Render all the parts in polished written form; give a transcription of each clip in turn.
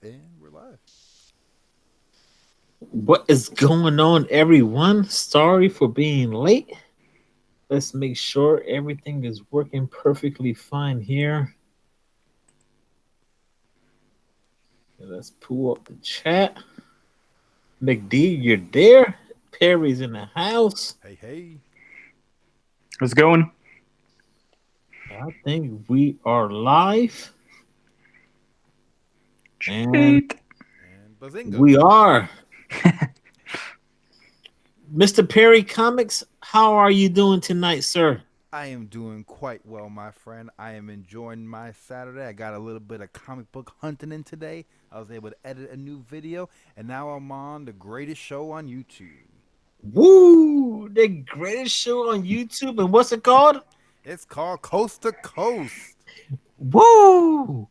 And we're live. What is going on, everyone? Sorry for being late. Let's make sure everything is working perfectly fine here. Let's pull up the chat. McD, you're there. Perry's in the house. Hey, hey. How's it going? I think we are live, and Cheat. And Bazinga. we are. Mr. Perry Comics, how are you doing tonight, sir? I am doing quite well, my friend. I am enjoying my Saturday. I got a little bit of comic book hunting in today. I was able to edit a new video, and now I'm on the greatest show on YouTube. Woo! The greatest show on YouTube, and what's it called? It's called Coast to Coast. Woo!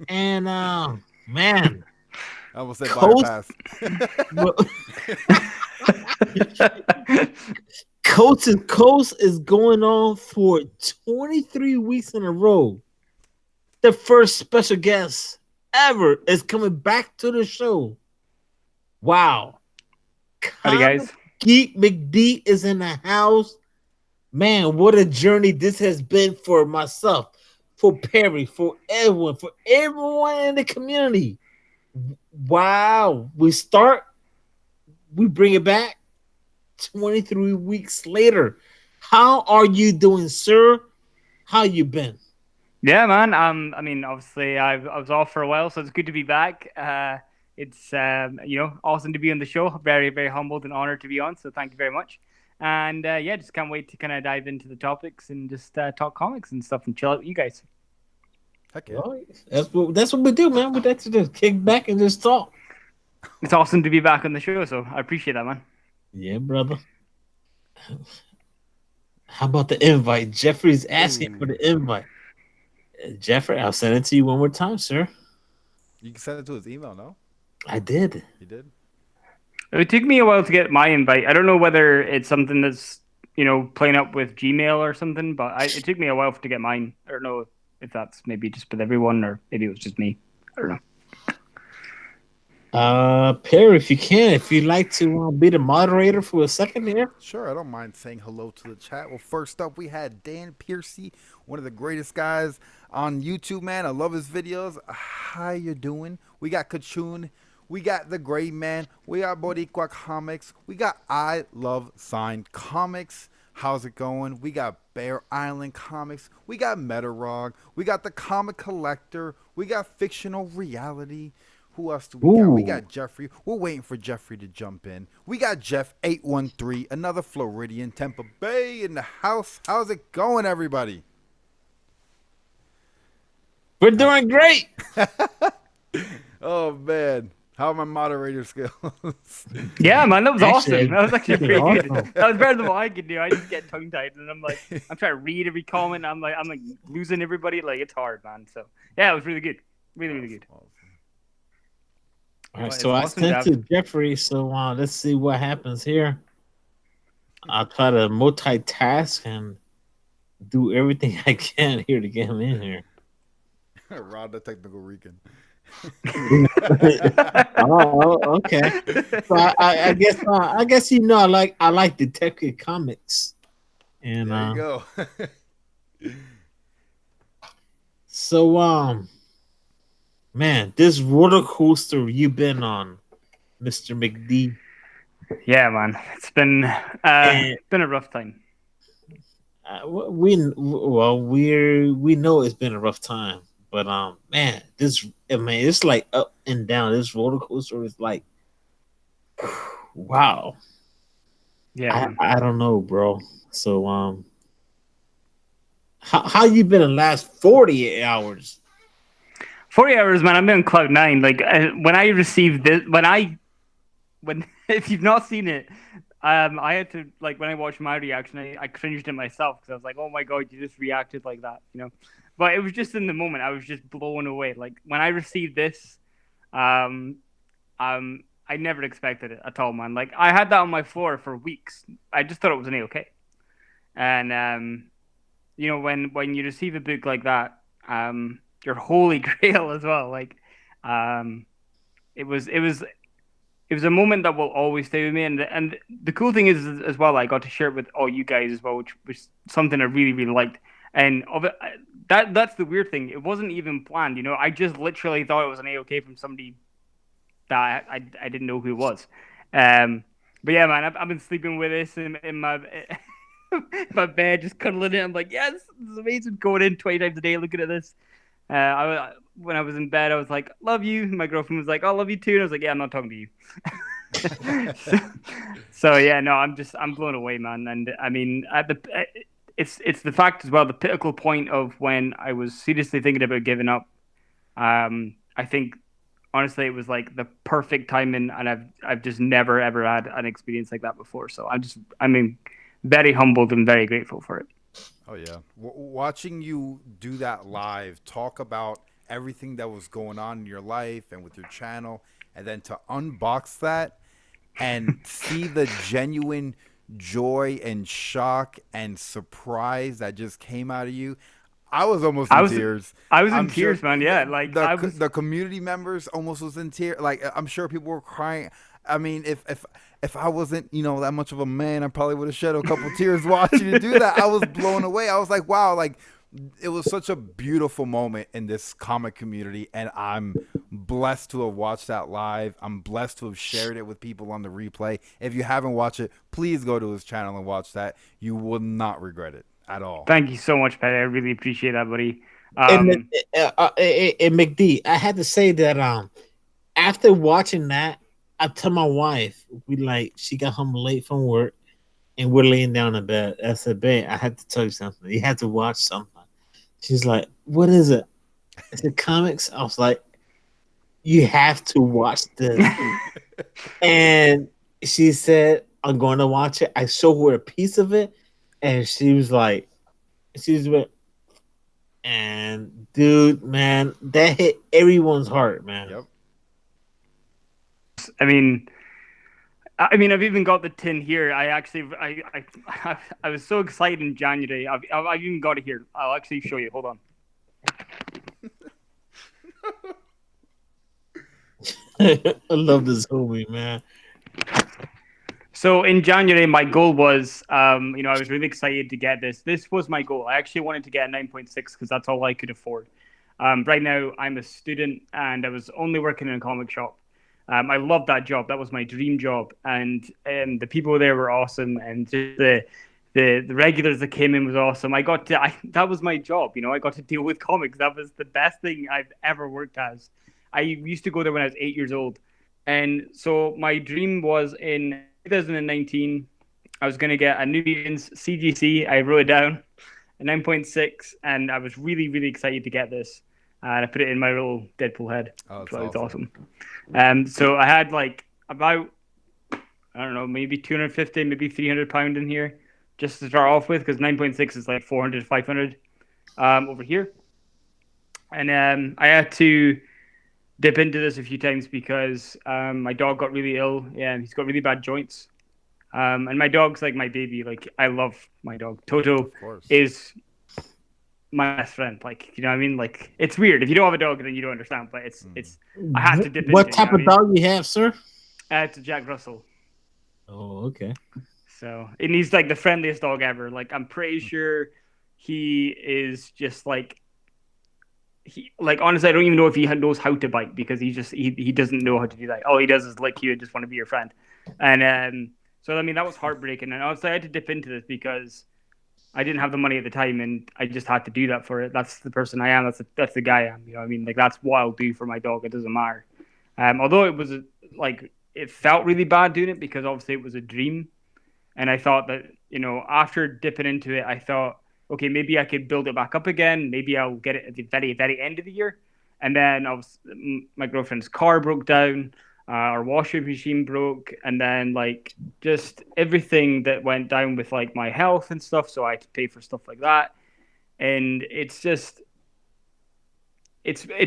And man, I almost said Coast bypass. well, Coast to Coast is going on for 23 weeks in a row. The first special guest ever is coming back to the show. Wow. Howdy, Comic guys. Geek McD is in the house. Man, what a journey this has been for myself, for Perry, for everyone in the community. Wow. We bring it back 23 weeks later. How are you doing, sir? How you been? Yeah, man. I mean, obviously, I was off for a while, so it's good to be back. It's awesome to be on the show. Very, very humbled and honored to be on. So thank you very much. And yeah, just can't wait to kind of dive into the topics and just talk comics and stuff and chill out with you guys. Heck yeah. Well, that's what we do, man. We like to just kick back and just talk. It's awesome to be back on the show, so I appreciate that, man. Yeah, brother. How about the invite? Jeffrey's asking for Ooh. the invite. Jeffrey, I'll send it to you one more time, sir. You can send it to his email, no? I did. You did? It took me a while to get my invite. I don't know whether it's something that's playing up with Gmail or something, but it took me a while to get mine. I don't know if that's maybe just with everyone or maybe it was just me. I don't know. Perry, if you can, if you'd like to be the moderator for a second here. Sure, I don't mind saying hello to the chat. Well, first up, we had Dan Piercy, one of the greatest guys on YouTube, man. I love his videos. How you doing? We got Kachun. We got The Gray Man. We got Boricua Comics. We got I Love Signed Comics. How's it going? We got Bear Island Comics. We got Metarog. We got The Comic Collector. We got Fictional Reality. Who else do we got? We Ooh. got Jeffrey. We're waiting for Jeffrey to jump in. We got Jeff 813, another Floridian, Tampa Bay in the house. How's it going, everybody? We're doing great. Oh man, how are my moderator skills? Yeah, man, that was awesome. Actually, That was actually it's pretty good. awesome. That was better than what I could do. I just get tongue tied, and I'm trying to read every comment. I'm like losing everybody. Like it's hard, man. So yeah, it was really good, really, really Awesome, good. awesome. All right, But so it's I awesome to sent have. to Jeffrey. So let's see what happens here. I'll try to multitask and do everything I can here to get him in here. Rod the technical Rican. Oh, okay. So I guess I like Detective Comics, and There you go. so man, this roller coaster you've been on, Mister McD, Yeah, man, and been a rough time. we know it's been a rough time, but man, it's like up and down. This roller coaster is like wow. Yeah, I man. I don't know, bro. So how you been in the last 48 hours? 40 hours, man. I'm on cloud nine. Like when I received this, when if you've not seen it, I had to like when I watched my reaction, I cringed at myself because I was like, oh my god, you just reacted like that. But it was just in the moment. I was just blown away. Like when I received this, um, I never expected it at all, man. Like I had that on my floor for weeks. I just thought it was an okay. And when you receive a book like that, your holy grail as well. Like, um, it was a moment that will always stay with me. And the cool thing is as well, I got to share it with all you guys as well, which was something I really really liked. And of it, that's the weird thing. It wasn't even planned, you know. I just literally thought it was an A-OK from somebody that I didn't know who it was. Um, but yeah, man, I've been sleeping with this in my my bed, just cuddling it. I'm like, yes, this is amazing. Going in 20 times a day, looking at this. When I was in bed, I was like, "Love you." My girlfriend was like, "I love you too." And I was like, "Yeah, I'm not talking to you." so, so yeah, no, I'm blown away, man. And I mean, it's the fact as well. The pinnacle point of when I was seriously thinking about giving up. I think honestly, it was like the perfect timing, and I've just never ever had an experience like that before. So I mean, very humbled and very grateful for it. Oh yeah, watching you do that live, talk about everything that was going on in your life and with your channel, and then to unbox that and see the genuine joy and shock and surprise that just came out of you. I was almost I in was tears. I was in I'm sure tears, man. Yeah, like I was. the community members almost was in tears. Like I'm sure people were crying. I mean, if I wasn't, you know, that much of a man, I probably would have shed a couple tears watching you do that. I was blown away. I was like, wow, like it was such a beautiful moment in this comic community, and I'm blessed to have watched that live. I'm blessed to have shared it with people on the replay. If you haven't watched it, please go to his channel and watch that. You will not regret it at all. Thank you so much, Patty. I really appreciate that, buddy. And Um, McD, I had to say that after watching that, I told my wife we like she got home late from work and we're laying down in bed. I said, "Babe, I had to tell you something. You had to watch something." She's like, "What is it?" I said, "Comics." I was like, "You have to watch this." And she said, "I'm going to watch it." I showed her a piece of it, and she was like, "She was like, and dude, man, that hit everyone's heart, man." Yep. I mean, I've even got the tin here. I actually, I was so excited in January. I've even got it here. I'll actually show you. Hold on. I love this homie, man. So in January, my goal was, I was really excited to get this. This was my goal. I actually wanted to get a 9.6 because that's all I could afford. Right now, I'm a student and I was only working in a comic shop. I loved that job. That was my dream job, and the people there were awesome, and just the regulars that came in was awesome. That was my job. You know, I got to deal with comics. That was the best thing I've ever worked as. I used to go there when I was 8 years old, and so my dream was in 2019. I was going to get a New Mutants CGC. I wrote it down, a 9.6, and I was really, really excited to get this. And I put it in my little Deadpool head, Oh, which it's was awesome. awesome. So I had like about, I don't know, maybe 250, maybe 300 pound in here just to start off with, because 9.6 is like 400, 500 over here. And I had to dip into this a few times because my dog got really ill. Yeah, he's got really bad joints. And my dog's like my baby. Like I love my dog. Toto Of course. is my best friend. Like you know what I mean? Like it's weird. If you don't have a dog, then you don't understand. But it's I had to dip What into it, you know type what I of mean? dog you have, sir? It's a Jack Russell. Oh, okay. So and he's like the friendliest dog ever. Like I'm pretty sure he is just like he like honestly I don't even know if he knows how to bite because he doesn't know how to do that. All he does is lick you and just want to be your friend. And so I mean that was heartbreaking. And also I had to dip into this because I didn't have the money at the time, and I just had to do that for it. That's the person I am. That's the guy I am. You know, what I mean, like that's what I'll do for my dog. It doesn't matter. Although it was like it felt really bad doing it because obviously it was a dream, and I thought that after dipping into it, I thought, okay, maybe I could build it back up again. Maybe I'll get it at the very very end of the year, and then my girlfriend's car broke down. Our washing machine broke, and then like just everything that went down with like my health and stuff. So I had to pay for stuff like that, and it's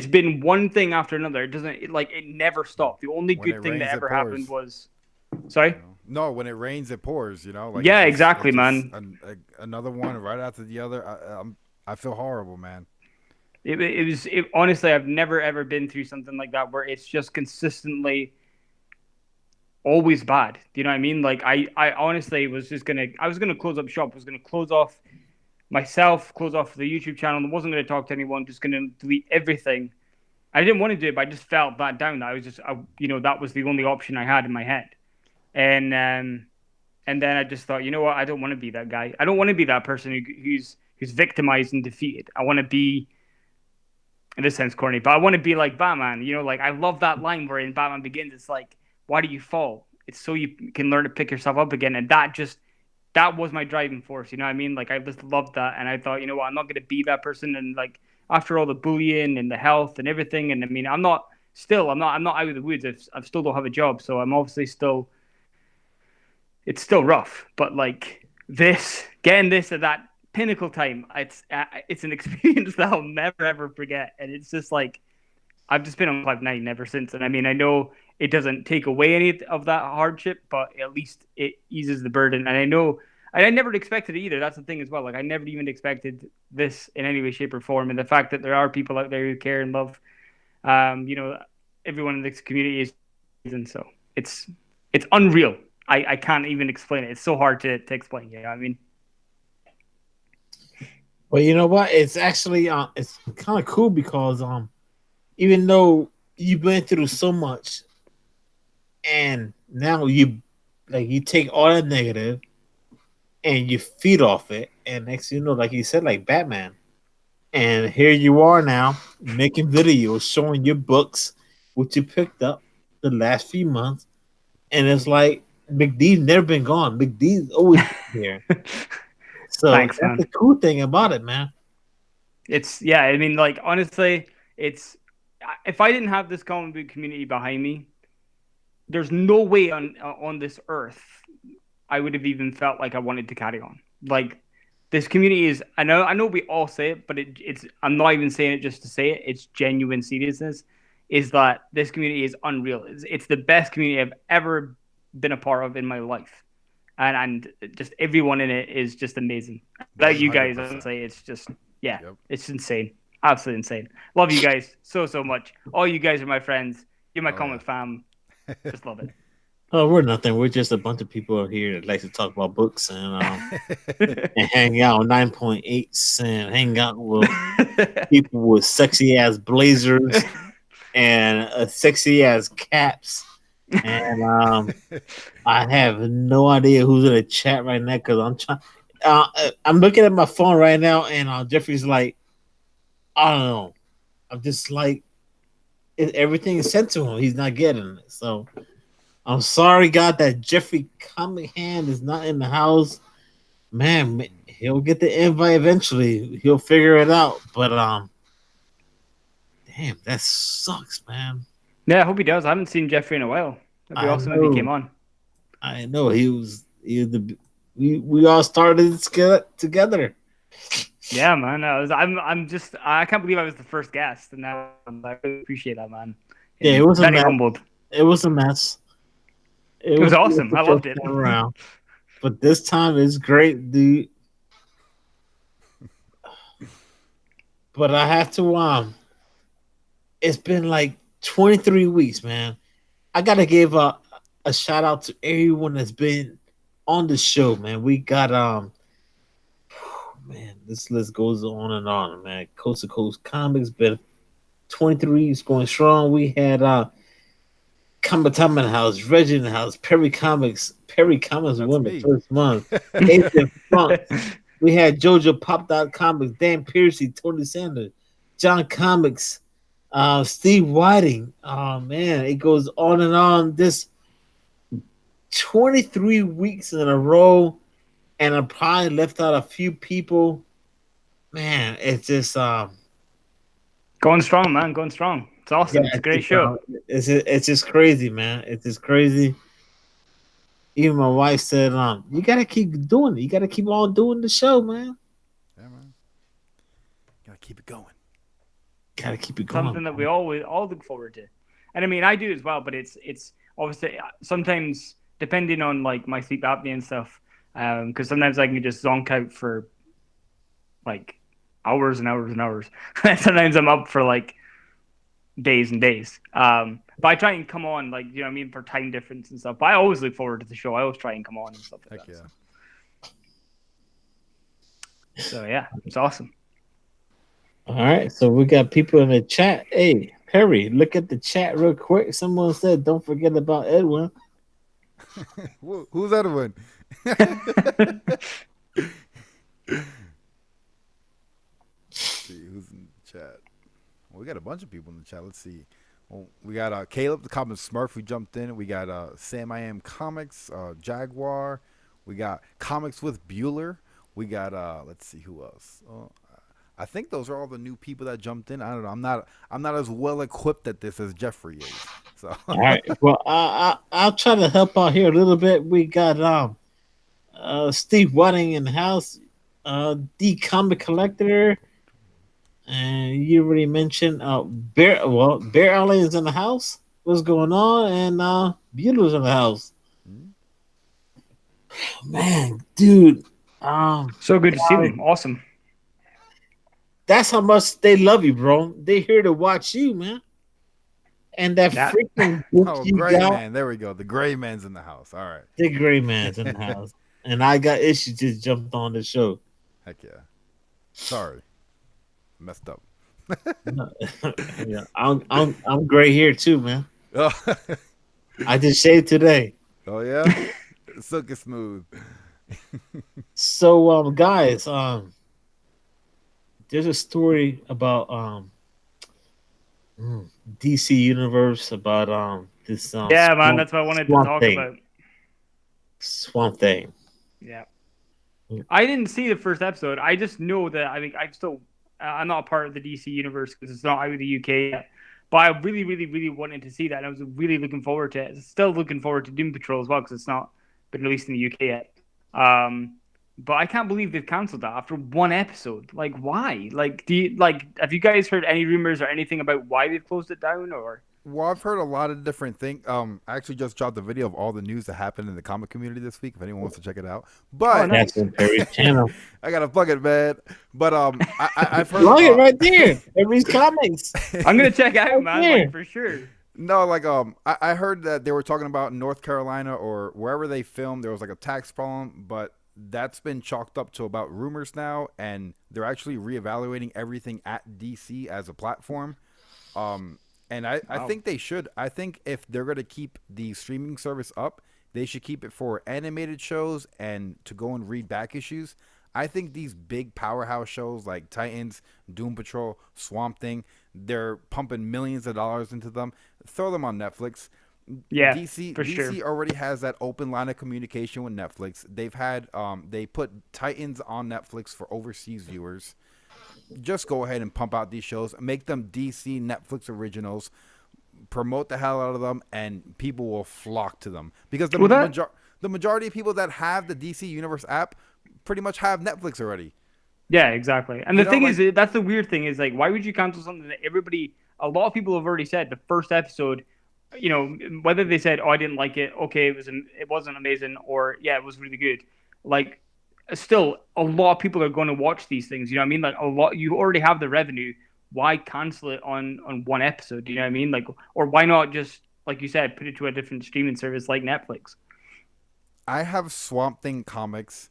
been one thing after another. It doesn't it never stopped. The only When it good thing that rains, it ever happened pours. was sorry. You know? No, when it rains, it pours. You know, like Yeah, exactly, it just man. another one right after the other. I feel horrible, man. Honestly, I've never ever been through something like that where it's just consistently always bad. Do you know what I mean? Like I honestly was just gonna, I was gonna close up shop. I was gonna close off myself, close off the YouTube channel. I wasn't gonna talk to anyone. Just gonna delete everything. I didn't want to do it, but I just felt that down. That I was just, that was the only option I had in my head. And and then I just thought, you know what? I don't want to be that guy. I don't want to be that person who's victimized and defeated. I want to be, and this sounds corny, but I want to be like Batman. Like I love that line where in Batman Begins, it's like, why do you fall? It's so you can learn to pick yourself up again. And that was my driving force. You know what I mean? Like I just loved that. And I thought, you know what, I'm not gonna be that person. And like after all the bullying and the health and everything, and I mean, I'm not out of the woods. I still don't have a job, so I'm obviously still, it's still rough. But like this, getting this at that pinnacle time, it's an experience that I'll never ever forget. And it's just like I've just been on cloud 9 ever since. And I mean, I know it doesn't take away any of that hardship, but at least it eases the burden. And I know, and I never expected it either. That's the thing as well. Like I never even expected this in any way, shape, or form. And the fact that there are people out there who care and love, um, you know, everyone in this community is, and so it's unreal. I can't even explain it. It's so hard to explain. You know what I mean? But you know what? It's actually it's kind of cool because even though you've been through so much, and now you take all that negative and you feed off it, and next you know, like you said, like Batman, and here you are now making videos showing your books, what you picked up the last few months, and it's like McDee's never been gone. McDee's always been here. So Thanks, that's the man. cool thing about it, man. It's, yeah. I mean, like honestly, it's, if I didn't have this comic book community behind me, there's no way on this earth I would have even felt like I wanted to carry on. Like this community is, I know we all say it, but it's, I'm not even saying it just to say it. It's genuine seriousness. Is that this community is unreal. It's the best community I've ever been a part of in my life, and just everyone in it is just amazing. Without you guys, 100%. honestly, it's just, yeah, Yep. it's insane, absolutely insane. Love you guys so much. All you guys are my friends. You're my Oh yeah. comic fam. Just love it. Oh, we're nothing. We're just a bunch of people here that like to talk about books and hang out 9.8 and hang out with people with sexy ass blazers and sexy ass caps. And I have no idea who's in the chat right now because I'm trying. I'm looking at my phone right now, and Jeffrey's like, I don't know. I'm just like, everything is sent to him. He's not getting it. So I'm sorry, God, that Jeffrey Cunningham is not in the house. Man, he'll get the invite eventually. He'll figure it out. But damn, that sucks, man. Yeah, I hope he does. I haven't seen Jeffrey in a while. That'd be I awesome if he came know, on. I know. He was the we all started this together. Yeah, man. I can't believe I was the first guest, and I really appreciate that, man. Yeah, it And was a very mess. humbled. It was a mess. It It was was the awesome. I first loved it. time around, but this time it's great, dude. But I have to it's been like 23 weeks, man. I gotta give a shout out to everyone that's been on the show, man. We got man, this list goes on, man. Coast to Coast Comics been 23 is going strong. We had Comic Time in the house, Reggie in the house, Perry Comics That's won the me. first month. Nathan Funk. We had JoJo Pop Dot Comics, Dan Piercy, Tony Sanders, John Comics, Steve Whiting. Oh man, it goes on and on. This 23 weeks in a row, and I probably left out a few people. Man, it's just Going strong, man. Going strong. It's yeah, awesome. It's a great show. it's just crazy, man. It's just crazy. Even my wife said, you gotta keep doing it. You gotta keep on doing the show, man. Yeah, man. Gotta keep it going. Gotta keep it going, Something that we man. all look forward to, and I mean I do as well. But it's obviously sometimes depending on like my sleep apnea and stuff, because sometimes I can just zonk out for like hours and hours and hours. Sometimes I'm up for like days and days. But I try and come on, like, you know what I mean, for time difference and stuff. But I always look forward to the show. I always try and come on and stuff like Heck that. yeah. So yeah, it's awesome. All right, so we got people in the chat. Hey, Perry, look at the chat real quick. Someone said, "Don't forget about Edwin." Who's that one? See who's in the chat. Well, we got a bunch of people in the chat. Let's see. Well, we got Caleb, the common Smurf, who jumped in. We got Sam I Am Comics, Jaguar. We got Comics with Bueller. We got let's see who else. I think those are all the new people that jumped in. I don't know. I'm not as well equipped at this as Jeffrey is. So All right, well, I'll try to help out here a little bit. We got Steve Wadding in the house, the comic collector, and you already mentioned Bear. Well, Bear Alley is in the house. What's going on? And Bueller's in the house. Man, dude, So good to see them. Awesome. that's how much they love you, bro. They here to watch you, man. And that Yeah. freaking book oh, you Gray got, Man. There we go. The Gray Man's in the house. All right. the gray man's in the house. And I got issues just jumped on the show. Heck yeah. Sorry. Messed up. Yeah, I'm gray here too, man. Oh, I just shaved today. oh yeah. Silky smooth. So guys, there's a story about DC Universe about this Yeah, man, that's what I wanted to talk thing. about. Swamp Thing. Yeah. I didn't see the first episode. I just know that I think I'm not a part of the DC universe because it's not out of the UK yet. But I really, really, really wanted to see that. And I was really looking forward to it. Still looking forward to Doom Patrol as well because it's not been released in the UK yet. But I can't believe they've cancelled that after one episode. Like, why? Like, have you guys heard any rumors or anything about why they've closed it down? Or Well, I've heard a lot of different things. I actually just dropped a video of all the news that happened in the comic community this week. If anyone wants to check it out, but nice. That's on Perry's channel. I gotta plug it, man. But I've heard Plug it right there. Perry's comics. I'm gonna check it out, man, Yeah. like, for sure. No, like I heard that they were talking about in North Carolina or wherever they filmed there was like a tax problem, but that's been chalked up to about rumors now, and they're actually reevaluating everything at DC as a platform. And I Wow. think they should. I think if they're gonna keep the streaming service up, they should keep it for animated shows and to go and read back issues. I think these big powerhouse shows like Titans, Doom Patrol, Swamp Thing, they're pumping millions of dollars into them. Throw them on Netflix. Yeah, DC for DC sure. already has that open line of communication with Netflix. They've had they put Titans on Netflix for overseas viewers. Just go ahead and pump out these shows, make them DC Netflix originals, promote the hell out of them, and people will flock to them because the majority of people that have the DC Universe app pretty much have Netflix already. Yeah, exactly. And You the know, thing like- is, that's the weird thing is like, why would you cancel something that a lot of people have already said the first episode, you know, whether they said, oh, I didn't like it, okay, it wasn't amazing, or yeah, it was really good. Like, still, a lot of people are going to watch these things. You know what I mean? Like you already have the revenue. Why cancel it on one episode? Do you know what I mean? Like, or why not just, like you said, put it to a different streaming service like Netflix? I have Swamp Thing comics.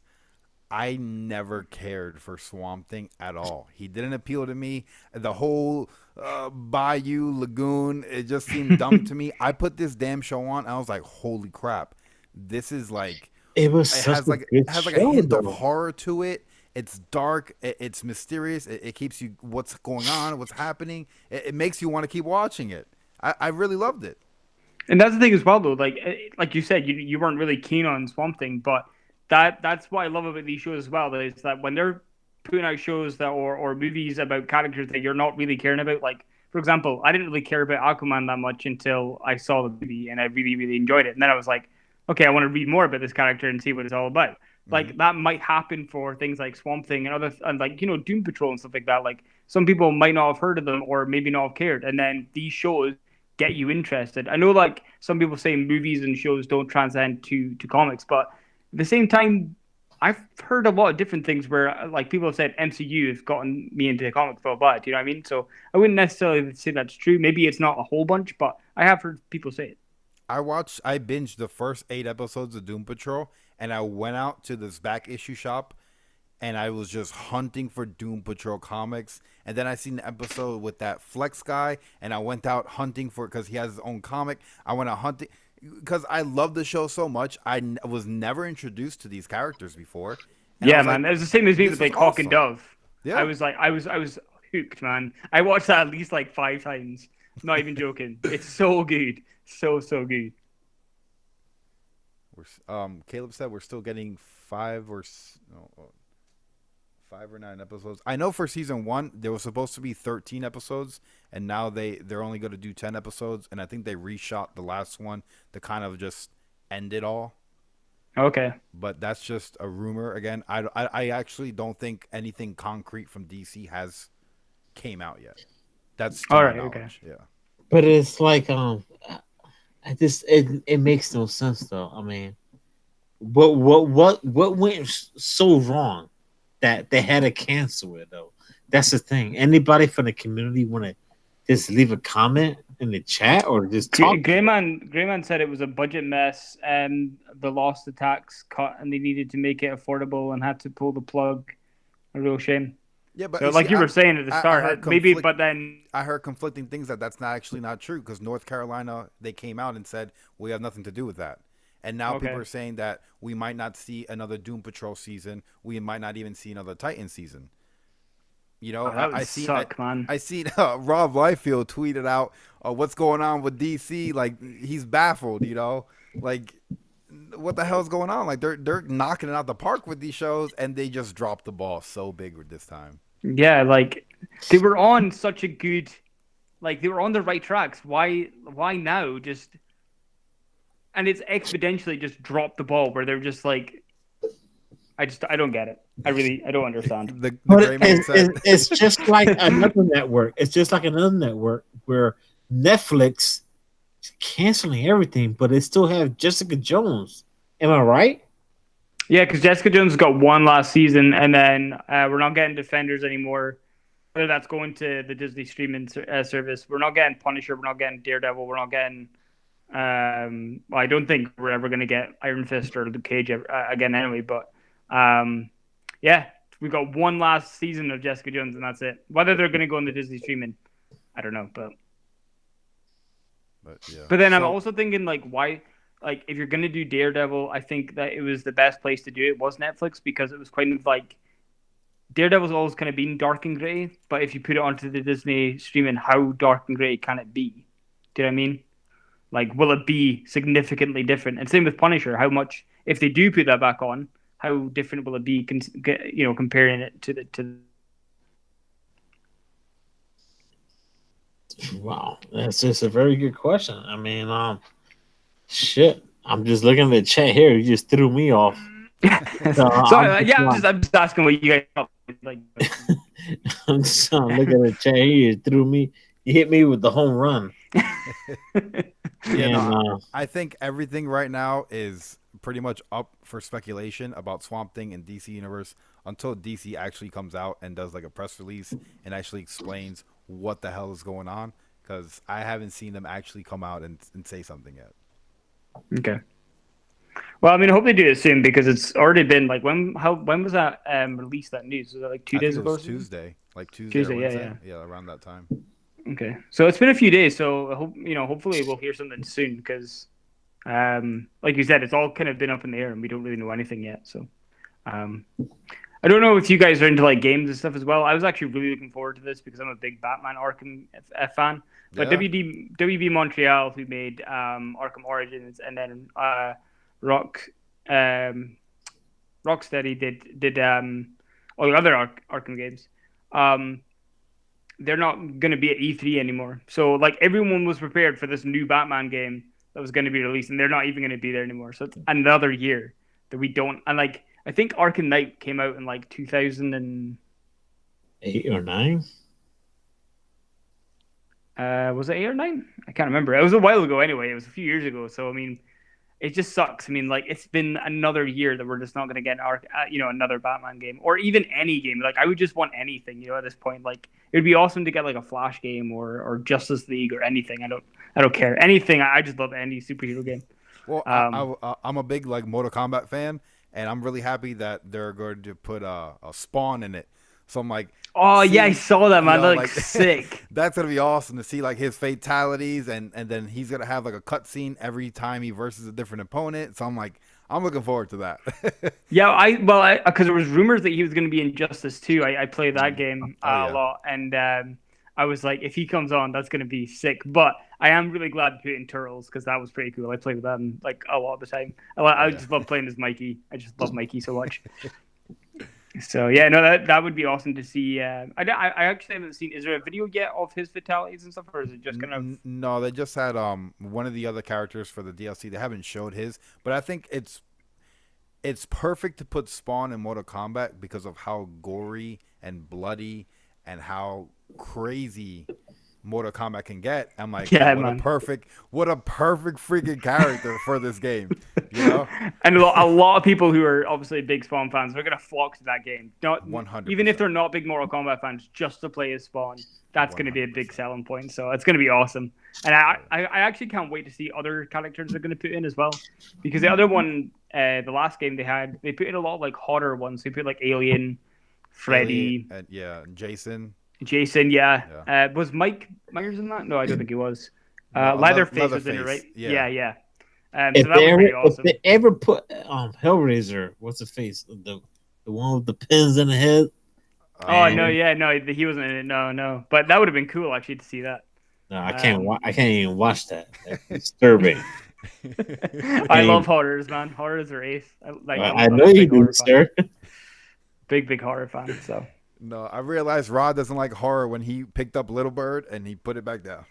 I never cared for Swamp Thing at all. He didn't appeal to me. The whole Bayou Lagoon, it just seemed dumb to me. I put this damn show on. I was like, holy crap, this is like It was it such has a like good it has like show, a hint of though. horror to it. It's dark. It's mysterious. It keeps you what's going on, what's happening. It makes you want to keep watching it. I really loved it. And that's the thing as well, though. Like you said, you weren't really keen on Swamp Thing, but that's what I love about these shows as well. Is that when they're putting out shows that or movies about characters that you're not really caring about. Like, for example, I didn't really care about Aquaman that much until I saw the movie, and I really, really enjoyed it. And then I was like, okay, I want to read more about this character and see what it's all about. Like that might happen for things like Swamp Thing and like, you know, Doom Patrol and stuff like that. Like some people might not have heard of them or maybe not have cared, and then these shows get you interested. I know like some people say movies and shows don't transcend to comics, but at the same time, I've heard a lot of different things where like people have said MCU has gotten me into the comic book a lot. Do you know what I mean? So I wouldn't necessarily say that's true. Maybe it's not a whole bunch, but I have heard people say it. I binged the first 8 episodes of Doom Patrol, and I went out to this back issue shop, and I was just hunting for Doom Patrol comics. And then I seen the episode with that Flex guy, and I went out hunting for, because he has his own comic. I went out hunting because I love the show so much. Was never introduced to these characters before, and I Yeah, was man. like, It's the same as me with "This is like Hawk and awesome." Dove. I Yeah, was like, I was hooked, man. I watched that at least like 5 times. Not even joking. It's so good, so good. Caleb said we're still getting no, 5 or 9 episodes. I know for season one there was supposed to be 13 episodes, and now they're only going to do 10 episodes, and I think they reshot the last one to kind of just end it all. Okay. But that's just a rumor. Again, I actually don't think anything concrete from DC has came out yet. That's to All my right. Okay. knowledge. Yeah. But it's like I just it makes no sense though. I mean, what went so wrong that they had to cancel it though? That's the thing. Anybody from the community want to just leave a comment in the chat or just talk? Greyman said it was a budget mess, and the lost the tax cut, and they needed to make it affordable and had to pull the plug. A real shame. Yeah, but So, you see, like you were saying at the I start, heard maybe, conflict. but then I heard conflicting things that's not actually not true, because North Carolina, they came out and said we have nothing to do with that, and now people okay. are saying that we might not see another Doom Patrol season. We might not even see another Titan season. You know, Oh, that would I seen suck, man. I seen Rob Liefeld tweeted out what's going on with DC. Like, he's baffled. You know, like, what the hell's going on? Like, they're knocking it out the park with these shows, and they just dropped the ball so big with this time. Yeah, like they were on such a good, like they were on the right tracks. Why now? Just and it's exponentially just dropped the ball where they're just like, I don't get it. I don't understand. The But gray man said, it's just like another network. It's just like another network where Netflix is canceling everything, but they still have Jessica Jones. Am I right? Yeah, because Jessica Jones got one last season, and then we're not getting Defenders anymore. Whether that's going to the Disney streaming service, we're not getting Punisher, we're not getting Daredevil, we're not getting. Well, I don't think we're ever going to get Iron Fist or Luke Cage again anyway. But yeah, we got one last season of Jessica Jones, and that's it. Whether they're going to go on the Disney streaming, I don't know. but yeah. But then I'm So also thinking like why like if you're gonna do Daredevil, I think that it was the best place to do it was Netflix because it was kind of like Daredevil's always kind of been dark and grey, but if you put it onto the Disney streaming, how dark and grey can it be? Do you know what I mean? Like, will it be significantly different? And same with Punisher. How much, if they do put that back on, how different will it be? Comparing it to the. Wow, that's just a very good question. I mean, shit. I'm just looking at the chat here. You just threw me off. So So I'm just yeah, like, I'm just asking what you guys like. I'm just looking at the chat here. You threw me. You hit me with the home run. yeah, And no, I think everything right now is pretty much up for speculation about Swamp Thing and DC Universe until DC actually comes out and does like a press release and actually explains what the hell is going on. Because I haven't seen them actually come out and say something yet. Okay. Well, I mean, I hope they do it soon because it's already been like when was that released? That news was that like two I think days it ago? was Or something? Tuesday, like Tuesday or Tuesday, Wednesday. Yeah, around that time. Okay, so it's been a few days, so I hope hopefully we'll hear something soon because, like you said, it's all kind of been up in the air and we don't really know anything yet. So, um, I don't know if you guys are into like games and stuff as well. I was actually really looking forward to this because I'm a big Batman Arkham fan. But Yeah. WB Montreal, who made Arkham Origins, and then Rock Rocksteady did all the other Arkham games. They're not going to be at E3 anymore. So like everyone was prepared for this new Batman game that was going to be released, and they're not even going to be there anymore. So it's another year that we don't. And like I think Arkham Knight came out in like 2000 and 8 or 9. was it 8 or 9? I can't remember. It was a while ago anyway. It was a few years ago. So I mean, it just sucks. I mean, like it's been another year that we're just not going to get another Batman game or even any game. Like I would just want anything, at this point. Like it would be awesome to get like a Flash game or Justice League or anything. I don't care anything. I just love any superhero game. Well, Um, I'm a big like Mortal Kombat fan, and I'm really happy that they're going to put a Spawn in it. So I'm like, oh yeah, I seeing, saw that, man. That like looks sick. that's gonna be awesome to see like his fatalities, and then he's gonna have like a cutscene every time he versus a different opponent. So I'm like, I'm looking forward to that. Yeah, because there was rumors that he was going to be in Justice too. I played that game Oh a yeah, lot, and I was like, if he comes on, that's going to be sick. But I am really glad to put in Turtles because that was pretty cool. I played with them like a lot of the time. oh I yeah. just love playing as Mikey. I just love Mikey so much. So yeah, no, that would be awesome to see. I actually haven't seen. Is there a video yet of his fatalities and stuff, or is it just kind of? No, they just had one of the other characters for the DLC. They haven't showed his, but I think it's perfect to put Spawn in Mortal Kombat because of how gory and bloody and how crazy Mortal Kombat can get. I'm like, Yeah, what a man. perfect freaking character for this game, you know? And a lot of people who are obviously big Spawn fans are gonna flock to that game. Not One hundred even if percent, they're not big Mortal Kombat fans, just to play as Spawn. That's one gonna be a hundred big percent. selling point. So it's gonna be awesome. And I actually can't wait to see other characters they're gonna put in as well. Because the other one, the last game they put in a lot of like horror ones. They put like Alien, Alien, Freddy, and yeah, Jason, Jason. Yeah. yeah, Was Mike Myers in that? No, I don't think he was. no, Leatherface was in it, Leatherface, right? yeah, Yeah, yeah. So that was pretty If awesome. they ever put Hellraiser, what's the face, the one with the pins in the head, Oh no, man. yeah, no, he wasn't in it. No, no, but that would have been cool actually to see that. No, I can't. Um, I can't even watch that. That's disturbing. I can't I love even, horrors, man. Horrors are ace. I'm, I I'm know a you big do, horror fan. sir. Big horror fan. So No, I realized Rod doesn't like horror when he picked up Little Bird and he put it back down.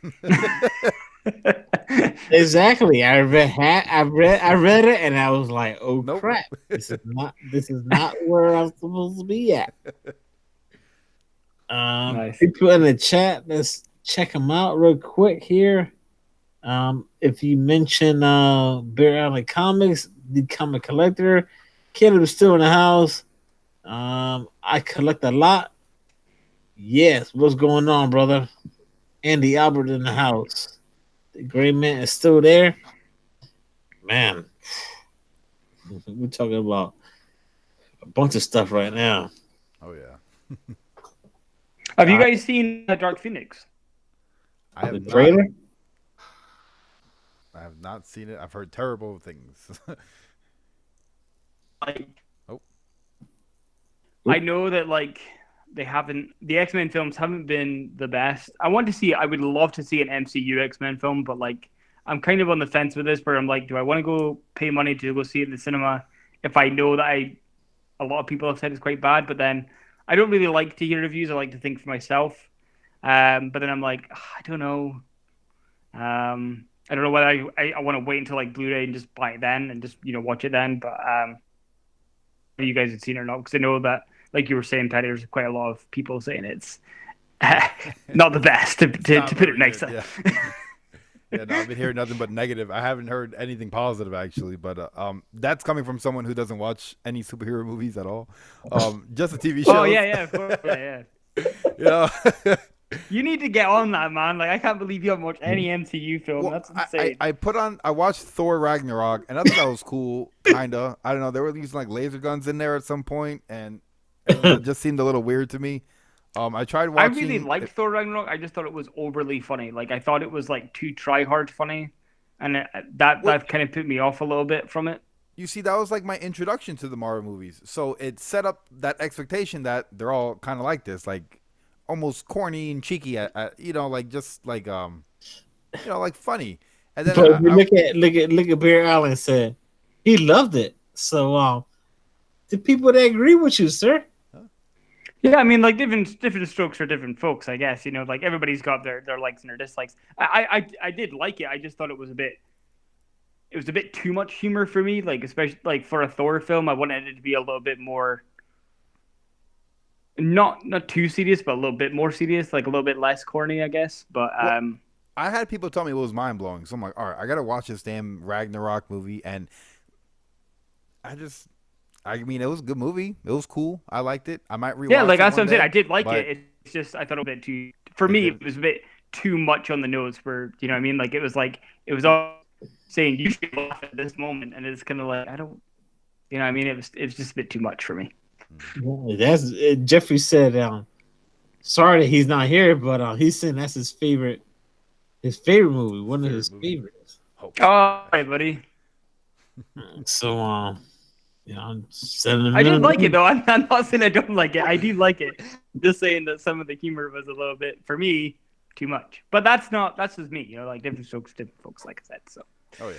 Exactly. I read it, and I was like, "Oh Nope. crap! This is not where I'm supposed to be at." nice. People in the chat, let's check them out real quick here. If you mention Bear Alley Comics, the comic collector, Caleb is still in the house. I collect a lot. Yes, what's going on, brother? Andy Albert in the house. The gray man is still there. Man, we're talking about a bunch of stuff right now. Oh yeah, Have you I, guys seen Dark Phoenix? I the have not. trailer. I have not seen it. I've heard terrible things. Like, Oh, I know that like the X-Men films haven't been the best. I would love to see an MCU X-Men film, but like I'm kind of on the fence with this where I'm like, do I want to go pay money to go see it in the cinema if I know that a lot of people have said it's quite bad, but then I don't really like to hear reviews. I like to think for myself. But then I'm like, I don't know. I don't know whether I want to wait until like Blu-ray and just buy it then and just watch it then. But you guys had seen it or not? Because I know that, like you were saying, Patty, there's quite a lot of people saying it's not the best it's to not put it very good. nicely. Yeah. Yeah, no, I've been hearing nothing but negative. I haven't heard anything positive actually, but that's coming from someone who doesn't watch any superhero movies at all. Just the TV Oh shows. yeah, yeah, of course, yeah, yeah. You know. You need to get on that, man. Like I can't believe you haven't watched any MCU film. Well, That's insane. I watched Thor Ragnarok, and I thought that was cool, kinda. I don't know, they were using like laser guns in there at some point, and it just seemed a little weird to me. I tried I really watching. liked Thor Ragnarok. I just thought it was overly funny. Like I thought it was like too try hard funny, and What that kind of put me off a little bit from it. you see, that was like my introduction to the Marvel movies, so it set up that expectation that they're all kind of like this, like almost corny and cheeky, like just like like funny. And then But if you look at Bear Allen said he loved it. So the people that agree with you, sir. Yeah, I mean, like different strokes for different folks, I guess. Like everybody's got their likes and their dislikes. I did like it. I just thought it was a bit too much humor for me. Like especially like for a Thor film, I wanted it to be a little bit more not too serious, but a little bit more serious, like a little bit less corny, I guess. But well, I had people tell me it was mind blowing. So I'm like, all right, I gotta watch this damn Ragnarok movie, and I just, I mean, it was a good movie. It was cool. I liked it. I might Yeah, rewatch like it that's what one I'm saying. I day, did like but it. It's just I thought it was a bit too. For it me, didn't. it was a bit too much on the nose. For you know what I mean? Like it was all saying you should laugh at this moment, and it's kind of like I don't. You know what I mean? It was just a bit too much for me. Yeah, that's Jeffrey said. Sorry that he's not here, but he's saying that's his favorite movie, one of Favorite his movie. favorites. Hope All smash. right, buddy. So I'm sending I did him like it in. though. I'm not saying I don't like it. I do like it. Just saying that some of the humor was a little bit for me too much. But that's just me. You know, like different folks, like I said. So Oh yeah.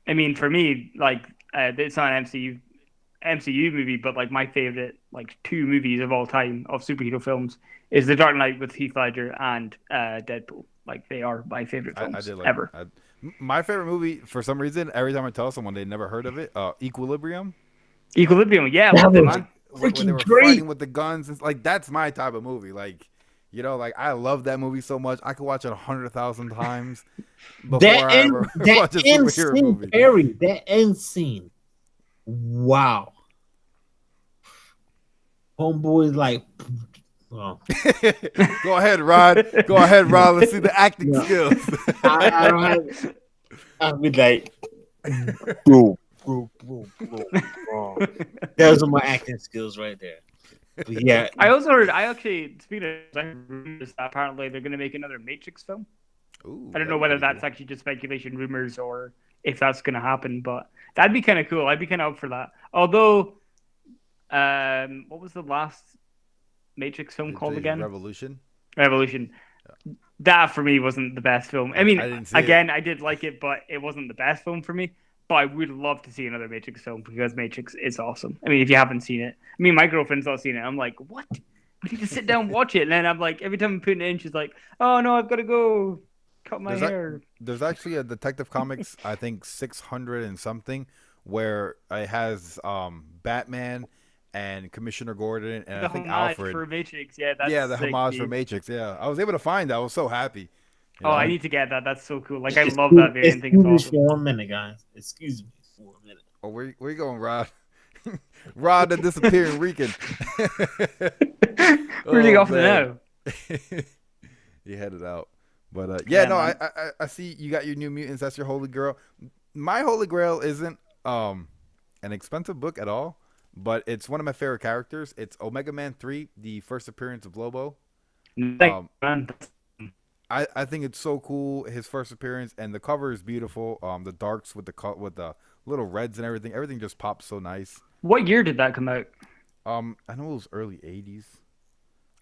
I mean, for me, like it's not an MCU movie, but like my favorite like two movies of all time of superhero films is The Dark Knight with Heath Ledger and Deadpool. Like they are my favorite I films did like ever. my favorite movie for some reason. Every time I tell someone they never heard of it, Equilibrium. Equilibrium, yeah, I That loved it, was man. When they freaking were great. fighting with the guns, it's like that's my type of movie. Like, you know, like I love that movie so much. I could watch it 100,000 times before I ever That watch a end superhero scene, movie. Perry. That end scene. Wow. Homeboy's like, well, Go ahead, Rod. Go ahead, Rod. Let's see the acting yeah. skills. I don't have. I'll be like, bro, bro. Those are my acting skills right there. But yeah, I also heard. I actually speaking of, I heard rumors that apparently they're going to make another Matrix film. Ooh, I don't that'd know be whether pretty that's cool. actually just speculation, rumors, or if that's going to happen. But that'd be kind of cool. I'd be kind of up for that. Although, what was the last Matrix film called The again? Revolution. Revolution. That for me wasn't the best film. I mean, I didn't see it. again, I did like it, but it wasn't the best film for me. But I would love to see another Matrix film because Matrix is awesome. I mean, if you haven't seen it, I mean, my girlfriend's not seen it. I'm like, what? We need to sit down and watch it. And then I'm like, every time I'm putting it in, she's like, oh no, I've got to go cut my There's that. hair. There's actually a Detective Comics. I think 600 and something, where it has Batman and Commissioner Gordon and I The think homage Alfred. for Matrix, yeah, that's Yeah, the sick, homage for dude. Matrix. Yeah, I was able to find that. I was so happy. You Oh, I know. need to get that. That's so cool. Like, I love excuse, that variant. I think it's excuse me awesome. for 1 minute, guys. Excuse me for a minute. Oh, where you going, Rod? Rod the disappearing Rican. Where's he Oh off to man, now? he headed out. But yeah, Yeah, no, man. I see you got your New Mutants. That's your holy grail. My holy grail isn't an expensive book at all, but it's one of my favorite characters. It's Omega Man 3, the first appearance of Lobo. Thanks, Um, man. I think it's so cool his first appearance, and the cover is beautiful. The darks with the little reds and everything. Everything just pops so nice. What year did that come out? I know it was early '80s.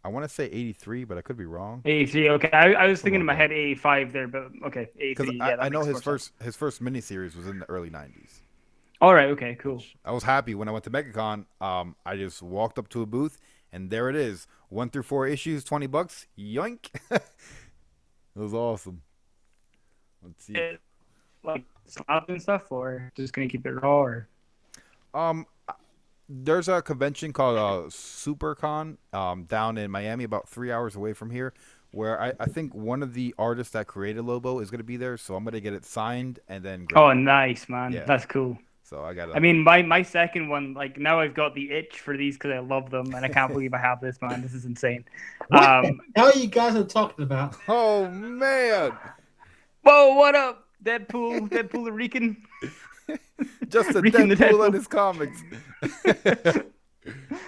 I want to say '83, but I could be wrong. 83. Okay, I was thinking Something in like my that. head 85 there, but okay, Because 83. I, Yeah, that I know makes more sense. his first miniseries was in the early '90s. All right. Okay. Cool. Which I was happy when I went to MegaCon. I just walked up to a booth and there it is, 1 through 4 issues, $20. Yoink! It was awesome. Let's see. Like slab and stuff, or just gonna keep it raw? Or Um, there's a convention called SuperCon down in Miami, about 3 hours away from here, where I think one of the artists that created Lobo is going to be there. So I'm going to get it signed and then oh, graded. nice, man. Yeah. That's cool. So I got I to. mean, my second one, like now I've got the itch for these because I love them, and I can't believe I have this, man. This is insane. What the hell you guys are talking about? Oh man! Whoa, what up, Deadpool? Deadpool the Rican. Just a Rican the Deadpool in Deadpool. his comics.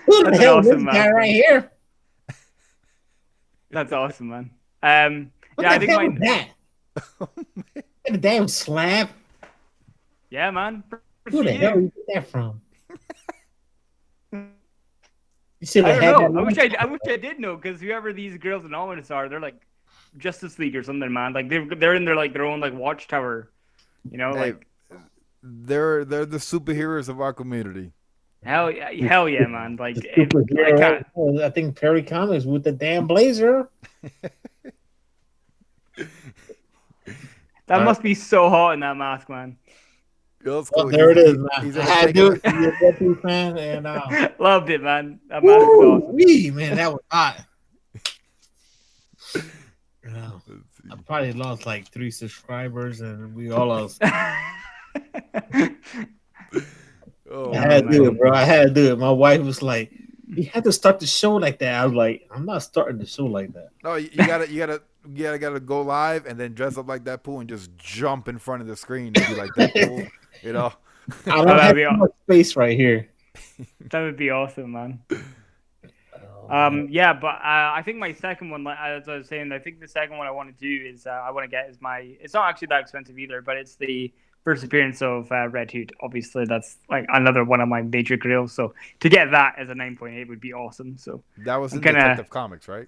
Who the That's hell is awesome, this guy man. right here? That's awesome, man. What Yeah, I the think hell is mine. that? The damn slab. Yeah, man. Who the For hell you. you get that from? You should I have don't had know. that. I wish I did know because whoever these girls anonymous are, they're like Justice League or something, man. Like they're in their own like watchtower. You know, Hey, like they're the superheroes of our community. hell yeah, man. Like The I superhero. can't. I think Perry Comics with the damn blazer. That All must be so hot in that mask, man. That's Oh, cool. there it He's- is, man. He's I ever had to taken do it. You're a Deadpool fan, and Loved it, man. That mask was awesome. wee, man, that was hot. Yeah. Let's see. I probably lost like 3 subscribers, and we all lost. I Oh Oh had to do it, man. bro. man. I had to do it. My wife was like, "You had to start the show like that." I was like, "I'm not starting the show like that." No, you gotta go live and then dress up like Deadpool and just jump in front of the screen and be like Deadpool. You know. I Oh, don't have too much space right here. that would be awesome, man. Oh, man. Yeah, but I think my second one, like as I was saying, I think the second one I want to do is I want to get is my. It's not actually that expensive either, but it's the first appearance of Red Hood. Obviously, that's like another one of my major grails. So to get that as a 9.8 would be awesome. So That was I'm in kind of. Detective Comics, right?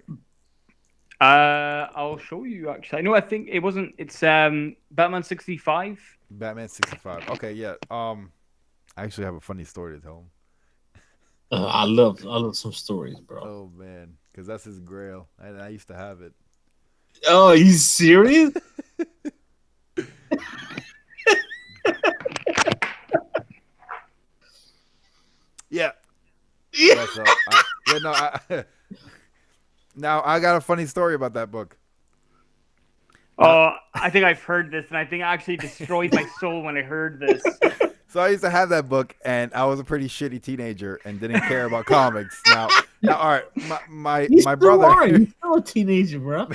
I'll show you actually. I know. I think it wasn't. It's Batman 65. Batman 65. Okay, yeah. I actually have a funny story to tell him. I love some stories, bro. Oh man, because that's his grail, and I used to have it. Oh, you serious? Yeah, Yeah. yeah. So, yeah, no. Now I got a funny story about that book. Oh, I think I've heard this, and I think it actually destroyed my soul when I heard this. So I used to have that book, and I was a pretty shitty teenager and didn't care about comics. Now, all right, You my still are. brother, You still a teenager, bro.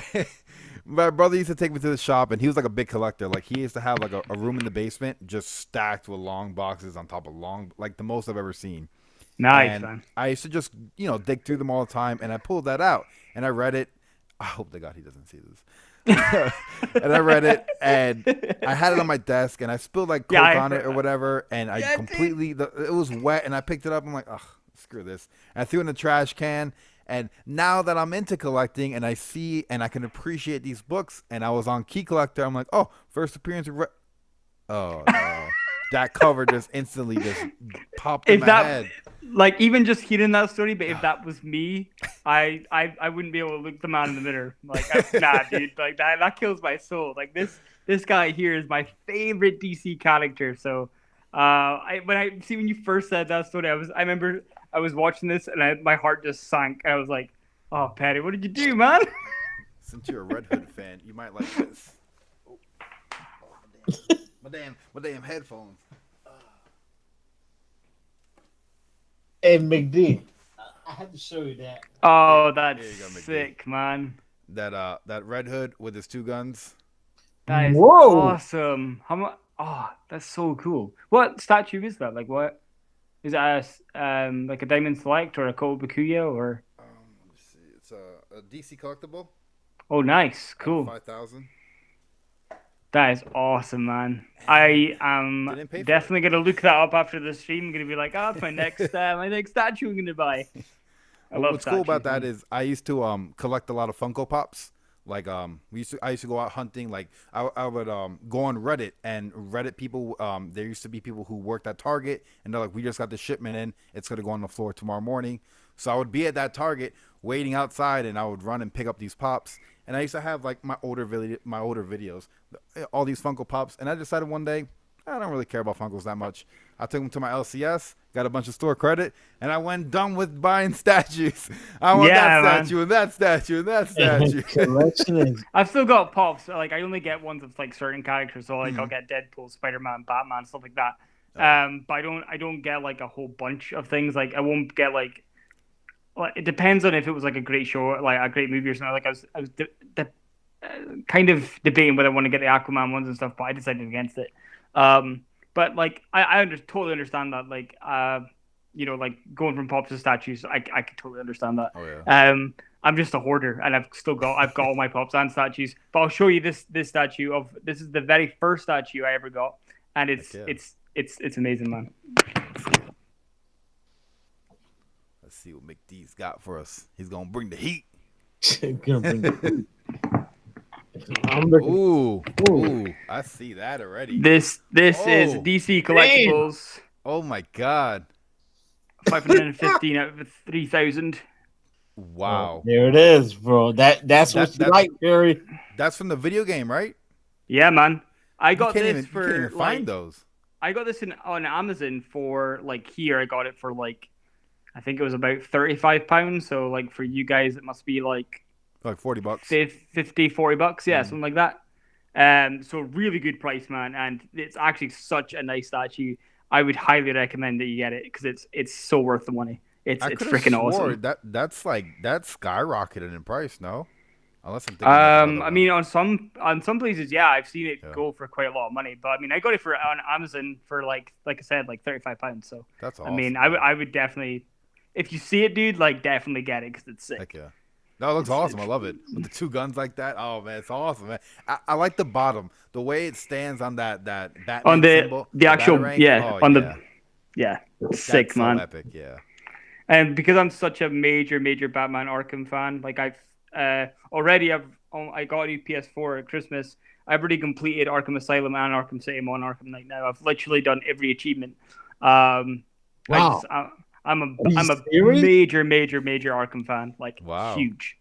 my brother used to take me to the shop, and he was like a big collector. Like he used to have like a room in the basement just stacked with long boxes on top of long, like the most I've ever seen. Nice, And man. I used to just dig through them all the time, and I pulled that out and I read it. I hope to God he doesn't see this. And I read it, and I had it on my desk, and I spilled like Coke Yeah, on it or whatever, and I Yeah, completely it was wet, and I picked it up. I'm like, ugh, screw this. And I threw it in the trash can. And now that I'm into collecting, and I see and I can appreciate these books, and I was on Key Collector, I'm like, oh, first appearance of oh no, that cover just instantly just popped in if my that head. like even just hearing that story, but if that was me, I wouldn't be able to look the man in the mirror. Like nah, dude, like that kills my soul. Like this guy here is my favorite DC character. So when you first said that story, I remember I was watching this and my heart just sank. I was like, oh Patty, what did you do, man? Since you're a Red Hood fan, you might like this. Oh, my damn headphones. Hey, McD, I had to show you that. Oh, Here that's you go, McD. sick, man. That Red Hood with his two guns. That is Whoa. awesome. How much? Oh, that's so cool. What statue is that? Like, what is that? Like a Diamond Select or a Kobakuya or? Let me see. It's a DC collectible Oh, nice, out of cool. 5,000. That is awesome, man. I am Didn't pay for definitely gonna look that up after the stream. I'm gonna be like, oh, that's my next statue I'm gonna buy. I Well, love what's cool about statues, that man. is I used to collect a lot of Funko Pops. Like I used to go out hunting. Like I would go on Reddit, and Reddit people there used to be people who worked at Target, and they're like, we just got the shipment in, it's gonna go on the floor tomorrow morning. So I would be at that Target waiting outside, and I would run and pick up these pops. And I used to have like my older videos, all these Funko Pops. And I decided one day I don't really care about Funkos that much. I took them to my LCS, got a bunch of store credit, and I went done with buying statues. I want that Yeah, man. statue and that statue and that statue. Collection is I've still got pops. Like I only get ones of like certain characters. So like I'll Mhm. get Deadpool, Spider-Man, Batman, stuff like that. Oh, But I don't get like a whole bunch of things. Like I won't get like. Well, it depends on if it was like a great show, like a great movie or something. Like I was kind of debating whether I want to get the Aquaman ones and stuff, but I decided against it. But like totally understand that. Like like going from pops to statues, I could totally understand that. oh yeah. I'm just a hoarder, and I've got all my pops and statues. But I'll show you this statue of this is the very first statue I ever got, and Heck yeah. it's amazing, man. Let's see what McD's got for us. He's gonna bring the heat. gonna bring the- I'm looking. Ooh, ooh, I see that already. This is Oh, DC Collectibles, oh my God! 515 out of 3,000. Wow, There it is, bro. That's what you that like, Barry. that's from the video game, right? Yeah, man. I You got can't this even for you can't even like find those. I got this on Amazon for like here. I got it for like I think it was about £35. So like for you guys, it must be like Like $40. 50, $40, yeah, Mm. something like that. So really good price, man, and it's actually such a nice statue. I would highly recommend that you get it because it's so worth the money. It's I it's could have freaking swore awesome. that's like that skyrocketed in price. No, unless I'm thinking of another I one. mean, on some places, yeah, I've seen it Yeah, go for quite a lot of money. But I mean, I got it for on Amazon for like I said, like £35. So that's I mean, awesome, man. I would definitely, if you see it, dude, like definitely get it because it's Heck sick. yeah. No, it looks awesome. I It's love it with the two guns like that. Oh man, it's awesome, man. I like the bottom, the way it stands on that on Batman the symbol, the the actual, batarang. yeah, Oh on the, yeah, yeah, it's that's sick, so man. epic. Yeah. And because I'm such a major Batman Arkham fan, like I've already I got a new PS4 at Christmas. I've already completed Arkham Asylum and Arkham City on Arkham Knight now. I've literally done every achievement. Um, I just Wow. Are you I'm a serious? major Arkham fan, like Wow. huge.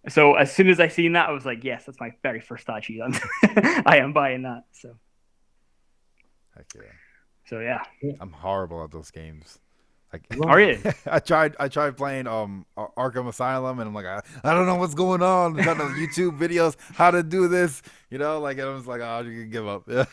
So as soon as I seen that, I was like, yes, that's my very first statue. I am buying that. Heck yeah. So yeah. I'm horrible at those games. Like Are Wow. you? I tried playing Arkham Asylum and I'm like I don't know what's going on. I'm trying to YouTube videos how to do this, like and I was like, oh, you can give up. Yeah.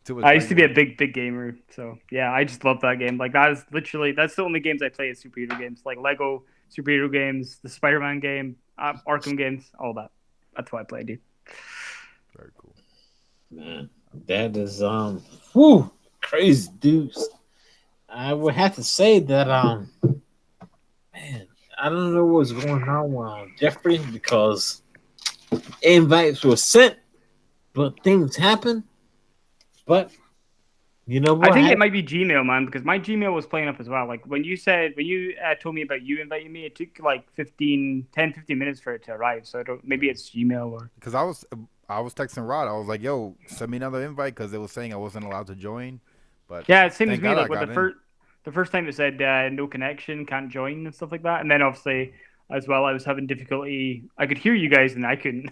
Too much I used to be a regular. big gamer, so yeah, I just love that game. Like that's the only games I play is superhero games, like Lego superhero games, the Spider-Man game, Arkham games, all that. That's what I play, dude. Very cool. Man, that is whew, crazy dudes. I would have to say that man, I don't know what's going on with Jeffrey because invites were sent, but things happen. But you know I what? think it might be Gmail, man, because my Gmail was playing up as well. Like when you told me about you inviting me, it took like 15 minutes for it to arrive. So maybe Yeah. it's Gmail or Because I was texting Rod. I was like, "Yo, send me another invite," because it was saying I wasn't allowed to join. But yeah, same as thank me. God I Like with got in. the first time it said no connection, can't join and stuff like that, and then obviously as well, I was having difficulty. I could hear you guys and I couldn't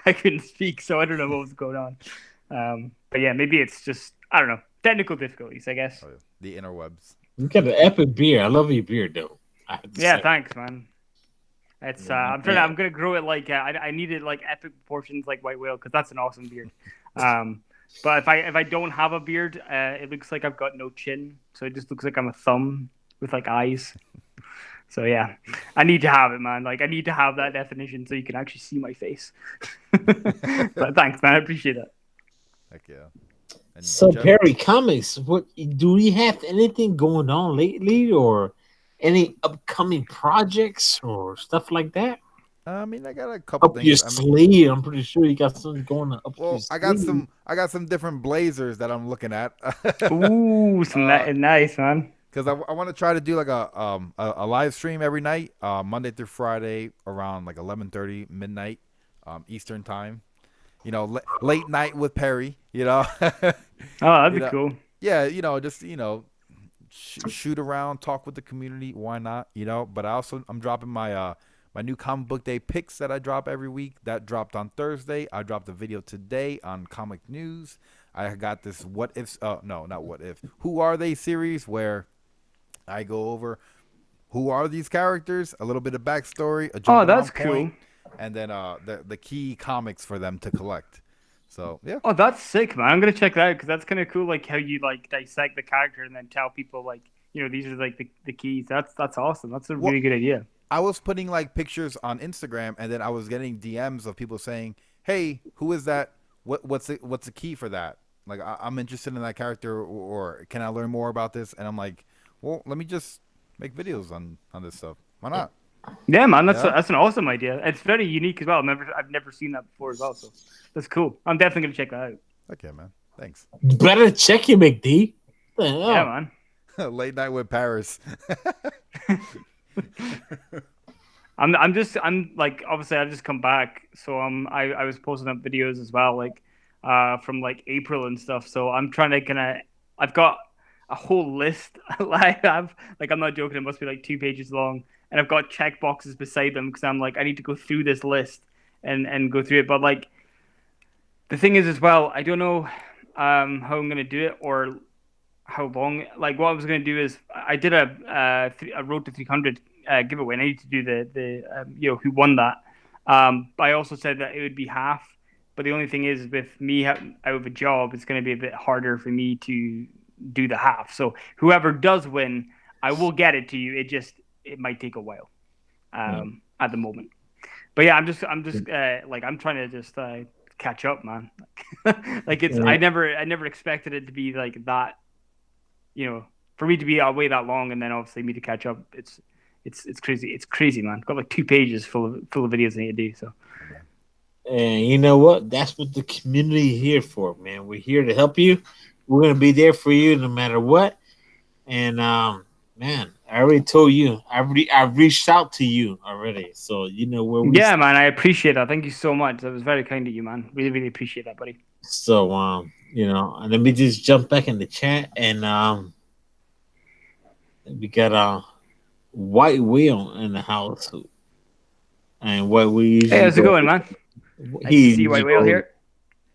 I couldn't speak, so I don't know what was going on. But yeah, maybe it's just I don't know technical difficulties, I guess. Oh, yeah. The interwebs. You got an epic beer. I love your beer, though. I have to Yeah, say. thanks, man. It's Not I'm bad. gonna grow it like I needed like epic proportions like white whale because that's an awesome beard. Um, but if I don't have a beard, it looks like I've got no chin, so it just looks like I'm a thumb with like eyes. So yeah, I need to have it, man. Like I need to have that definition so you can actually see my face. But thanks, man. I appreciate it. Heck yeah. And So Jeff, Perry Comics, what do we have anything going on lately, or any upcoming projects or stuff like that? I mean, I got a couple Up your things. I mean, sleeve. I'm pretty sure you got something going on up your well, I got sleeve. some, I got some different blazers that I'm looking at. Ooh, some uh, nice, man. because I want to try to do like a live stream every night, Monday through Friday around like 11:30 midnight, Eastern time. Late night with Perry. Oh, that'd You be know, cool. yeah. Just shoot around, talk with the community. Why not? But I'm dropping my new comic book day picks that I drop every week. That dropped on Thursday. I dropped a video today on comic news. I got this what if no, not what if, who are they series where I go over who are these characters, a little bit of backstory, a Oh, jumping that's on point, cool. and then the key comics for them to collect. So yeah. Oh, that's sick, man. I'm gonna check that out because that's kind of cool. Like how you like dissect the character and then tell people like these are like the keys. That's awesome. That's a What really good idea. I was putting like pictures on Instagram, and then I was getting DMs of people saying, "Hey, who is that? What's the key for that? Like, I'm interested in that character, or can I learn more about this?" And I'm like, "Well, let me just make videos on this stuff. Why not?" Yeah, man. Yeah. That's an awesome idea. It's very unique as well. I've never seen that before as well. So that's cool. I'm definitely gonna check that out. Okay, man. Thanks. You better check your McD. What the Yeah, hell? man. Late night with Paris. I'm like obviously I've just come back, so I was posting up videos as well, like from like April and stuff. So I'm trying to kind of I've got a whole list. I have like I'm not joking. It must be like 2 pages long, and I've got check boxes beside them because I'm like I need to go through this list and go through it. But like the thing is as well, I don't know how I'm gonna do it or how long. Like what I was gonna do is I did a road to 300 giveaway, and I need to do the who won that. I also said that it would be half, but the only thing is, with me out of a job, it's going to be a bit harder for me to do the half. So whoever does win, I will get it to you. It might take a while at the moment. But yeah, I'm just like I'm trying to just catch up, man. Like it's Yeah. I never expected it to be like that. You know, for me to be away that long, and then obviously me to catch up. It's crazy. It's crazy, man. Got like 2 pages full of videos I need to do. So And you know what? That's what the community is here for, man. We're here to help you. We're gonna be there for you no matter what. And man, I already told you. I've reached out to you already, so you know where we. yeah, man, I appreciate that. Thank you so much. That was very kind of you, man. Really, really appreciate that, buddy. So let me just jump back in the chat, and we got White Wheel in the house, and what we Hey, usually how's it go. going, man? Nice to He see you, just White Whale goes. here.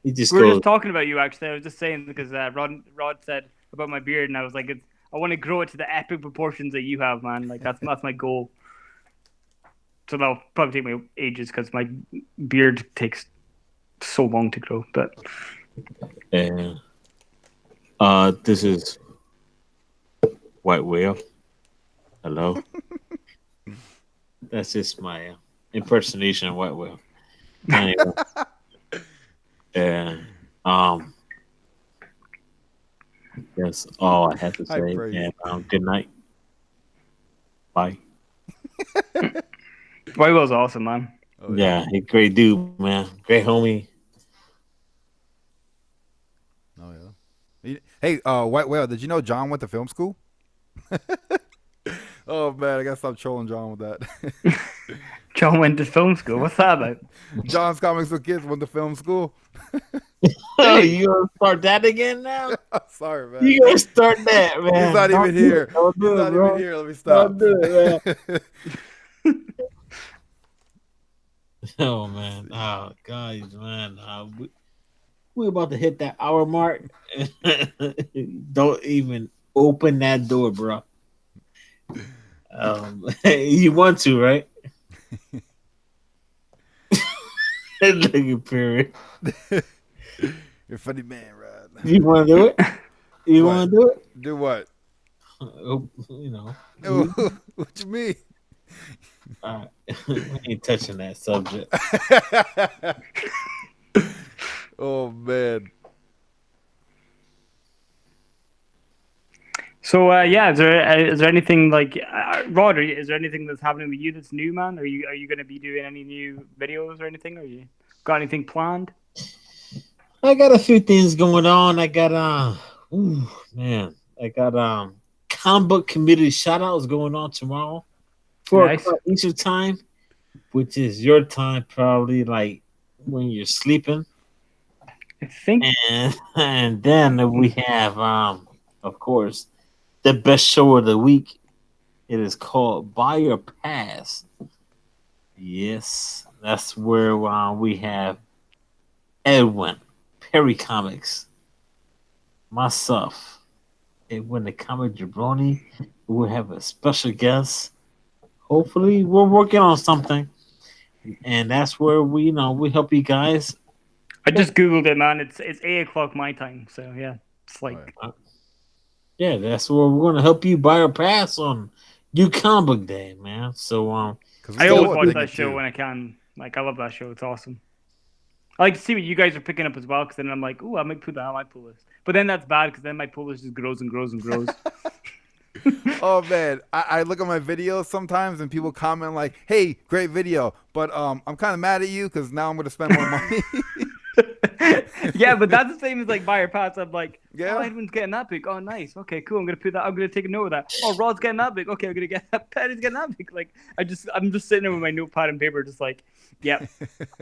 He just We were goes. just talking about you, actually. I was just saying because Rod said about my beard, and I was like, I want to grow it to the epic proportions that you have, man. Like that's my goal. So that'll probably take me ages because my beard takes so long to grow. But And this is White Whale. Hello. That's just my impersonation of White Whale. Anyway, and that's all I have to High say. praise. And good night. Bye. White Whale's awesome, man. Oh yeah. Yeah, he great dude, man. Great homie. Oh yeah. Hey, White Whale, did you know John went to film school? Oh man, I gotta stop trolling John with that. John went to film school. What's that about? John's Comics for Kids went to film school. Oh, Hey. you gonna start that again now? Sorry, man. You gonna start that, man? He's not even Don't do it. here. Don't He's do it, not bro. even here. Let me stop. Don't do it, man. Oh man. Oh guys, man. We're about to hit that hour mark. Don't even open that door, bro. You want to, right? Look at Perry. You're a funny man, Rod. You want to do it? You What? want to do it? Do what? You know. What you mean? We ain't touching that subject. Oh man. So yeah, is there anything like Rod? Is there anything that's happening with you that's new, man? Are you going to be doing any new videos or anything? Or you got anything planned? I got a few things going on. I got ooh, man. I got comic book community shout outs going on tomorrow. 4 Nice. o'clock Eastern time, which is your time probably like when you're sleeping. I think. And then we have of course the best show of the week. It is called Buy Your Pass. Yes, that's where we have Edwin, Perry Comics, myself, Edwin the Comic Jabroni. We'll have a special guest. Hopefully, we're working on something, and that's where we help you guys. I just googled it, man. It's 8 o'clock my time. So yeah, it's like Yeah, that's where we're gonna help you buy a pass on New Comic Book Day, man. So I we always all watch dig that it, show too. when I can. Like I love that show. It's awesome. I like to see what you guys are picking up as well, because then I'm like, oh, I might put that on my pull list. But then that's bad because then my pull list just grows and grows and grows. Oh man, I look at my videos sometimes and people comment like, "Hey, great video," but I'm kind of mad at you because now I'm gonna spend more money. Yeah, but that's the same as like buyer pass. I'm like, Yeah. oh, Edwin's getting that big. Oh, nice. Okay, cool. I'm gonna put that. I'm gonna take a note of that. Oh, Rod's getting that big. Okay, I'm gonna get that. Patty's getting that big. Like, I'm just sitting there with my notepad and paper, just like, yep,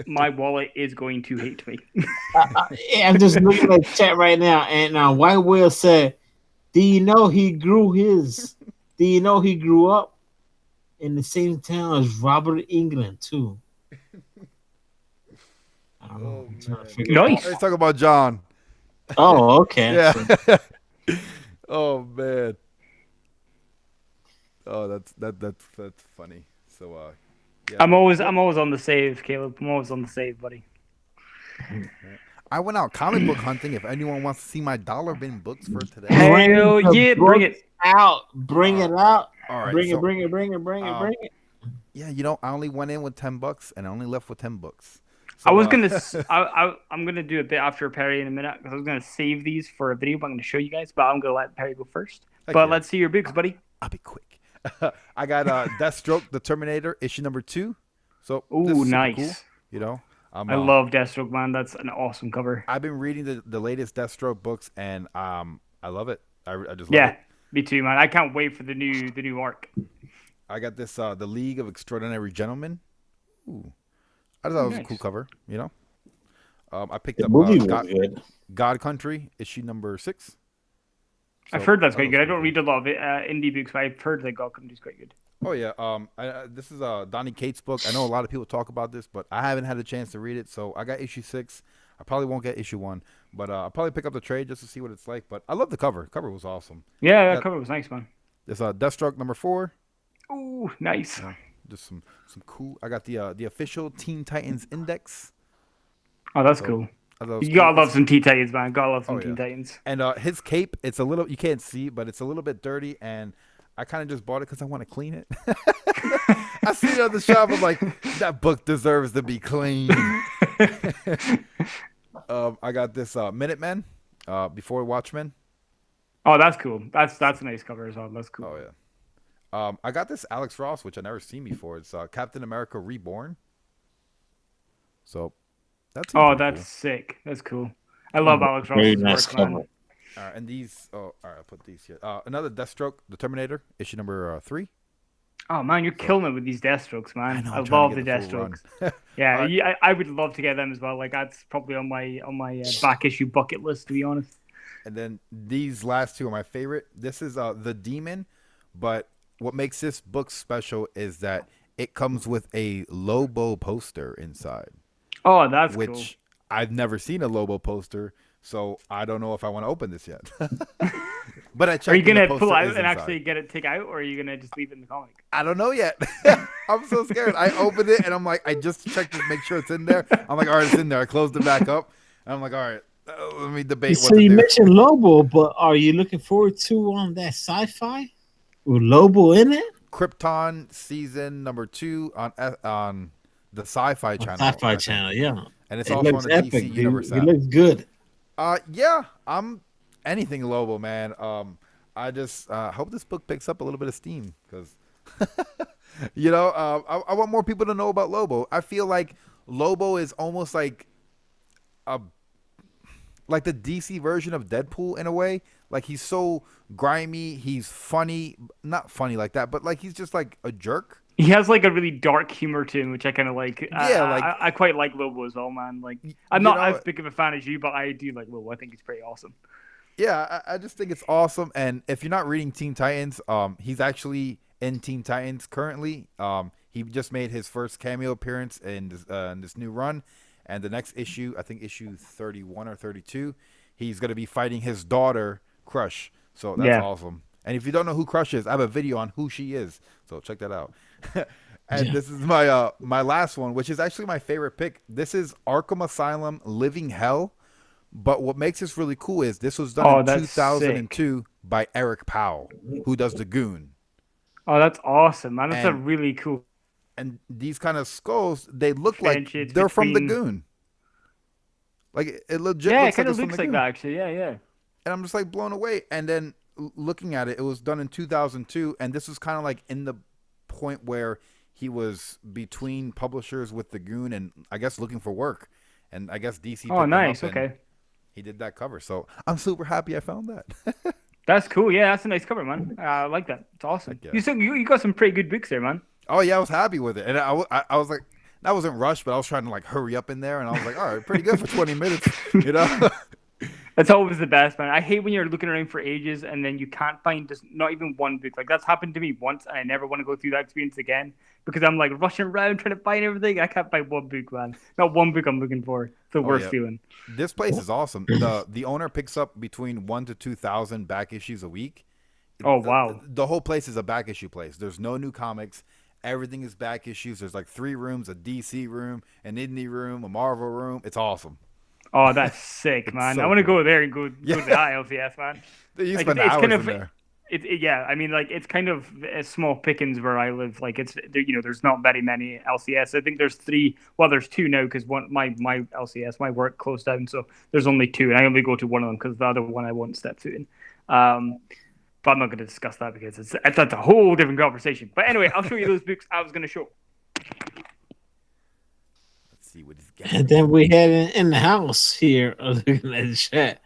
my wallet is going to hate me. yeah, I'm just looking at the chat right now, and White Whale said, "Do you know he grew his? Do you know he grew up in the same town as Robert England too?" I don't know. Oh I'm trying to man. figure it Nice. Let's talk about John. out. Oh, okay. Yeah. So, Oh man. Oh, that's funny. So yeah, I'm always on the save, Caleb. I'm always on the save, buddy. I went out comic book hunting. If anyone wants to see my dollar bin books for today. Bring Hell the yeah, bring books it. out. Bring Uh, it out. all right, Bring it, so bring it, bring it, bring it, um, bring it. yeah, I only went in with $10 and I only left with $10. I So was gonna, I'm gonna do a bit after Perry in a minute because I was gonna save these for a video, but I'm gonna show you guys. But I'm gonna let Perry go first. heck But yeah, let's see your books, buddy. I'll be quick. I got Deathstroke, the Terminator, issue number 2. So this Ooh, is super cool. nice. You know, I'm I love Deathstroke, man. That's an awesome cover. I've been reading the latest Deathstroke books and I love it. I just love Yeah, it. me too, man. I can't wait for the new arc. I got this the League of Extraordinary Gentlemen. Ooh, I thought Ooh, it was a cool nice. cover. I picked The up movie was good. God Country issue number 6. I've So heard that's that quite was good. I pretty don't read a lot of it, indie books, but I've heard that God Country's quite good. cool. Oh yeah. This is Donnie Cates' book. I know a lot of people talk about this, but I haven't had a chance to read it. So I got issue 6. I probably won't get issue 1, but I'll probably pick up the trade just to see what it's like. But I love the cover. Cover was awesome. Yeah, that Got cover was nice, man. this Deathstroke number 4. Ooh, nice. Just some cool. I got the official Teen Titans Index. Oh, that's So cool. I thought it was You cool. gotta love some Teen Titans, man. Gotta love some Oh Teen yeah. Titans. And his cape, it's a little, you can't see, but it's a little bit dirty. And I kind of just bought it because I want to clean it. I see it at the shop. I'm like, that book deserves to be cleaned. I got this Minutemen, before Watchmen. Oh, that's cool. That's a nice cover as well. That's cool. Oh yeah. I got this Alex Ross, which I never seen before. It's Captain America Reborn. So that's Oh, pretty that's cool. sick. That's cool. I love Alex Very Ross's nice work, cover. man. And these, all right, I'll put these here. Another Deathstroke, the Terminator, issue number 3. Oh man, you're killing it with these Deathstrokes, I man. know. I I'm trying love to the get the full run. Deathstrokes. Yeah, All right. I would love to get them as well. Like that's probably on my back issue bucket list, to be honest. And then these last two are my favorite. This is the Demon, but what makes this book special is that it comes with a Lobo poster inside, Oh, that's cool. which I've never seen a Lobo poster, so I don't know if I want to open this yet. But I checked. Are you and the gonna poster pull out is and inside. actually get it take out, or are you gonna just leave it in the comic? I don't know yet. I'm so scared. I opened it and I'm like, I just checked to make sure it's in there. I'm like, all right, it's in there. I closed it back up. And I'm like, all right, let me debate what So to you do. mentioned Lobo, but are you looking forward to that sci-fi with Lobo in it? Krypton season number 2 on the Sci-Fi On channel. I Sci-Fi think. Channel, yeah. And it's It also on looks the epic, DC dude. Universe It app. looks good. Yeah, I'm anything Lobo, man. I just hope this book picks up a little bit of steam because, I want more people to know about Lobo. I feel like Lobo is almost a like the DC version of Deadpool in a way. Like he's so grimy, he's funny, not funny like that, but like he's just like a jerk. He has like a really dark humor to him, which I kind of like. Yeah, I quite like Lobo as well, man. Like I'm you not know, as big of a fan as you, but I do like Lobo. I think he's pretty awesome. Yeah, I just think it's awesome. And if you're not reading Teen Titans, he's actually in Teen Titans currently. He just made his first cameo appearance in this new run, and the next issue, I think issue 31 or 32, he's gonna be fighting his daughter Crush. So that's Yeah. awesome. And if you don't know who Crush is, I have a video on who she is. So check that out. And Yeah. this is my last one, which is actually my favorite pick. This is Arkham Asylum Living Hell. But what makes this really cool is this was done Oh, in that's 2002 by Eric Powell, who does The Goon. Oh, that's awesome, man. That's a And- really cool And these kind of skulls, they look like Friendships they're from The between- Goon. Like it legit Yeah, it looks like kind of it's from looks The like Goon. that actually. Yeah, yeah. And I'm just like blown away. And then looking at it, it was done in 2002, and this was kind of like in the point where he was between publishers with The Goon and I guess looking for work. And I guess DC. Oh, picked him nice. up and Okay, He did that cover, so I'm super happy I found that. that's cool. Yeah, that's a nice cover, man. I like that. It's awesome. Heck yeah. You got some pretty good books there, man. Oh yeah, I was happy with it, and I was like, I wasn't rushed, but I was trying to like hurry up in there, and I was like, all right, pretty good for 20 minutes, you know. That's always the best, man. I hate when you're looking around for ages and then you can't find just not even one book. Like that's happened to me once, and I never want to go through that experience again because I'm like rushing around trying to find everything. I can't find one book, man. Not one book I'm looking for. It's the worst yeah. feeling. This place is awesome. The owner picks up between 1,000 to 2,000 back issues a week, Oh wow. The whole place is a back issue place. There's no new comics. Everything is back issues. There's like 3 rooms: a DC room, an indie room, a Marvel room. It's awesome. Oh, that's sick, It's man. I so want to cool. go there and go Yeah, to the ILCS, man. you Like spend it's kind hours in of there. yeah. I mean, like it's kind of a small pickings where I live. Like it's there's not very many LCS. I think there's three. Well, there's two now because one my LCS my work closed down, so there's only two, and I only go to one of them because the other one I won't step foot in. But I'm not going to discuss that because that's a whole different conversation. But anyway, I'll show you those books I was going to show. Let's see what he's And got. then we had in the house here, looking at the chat.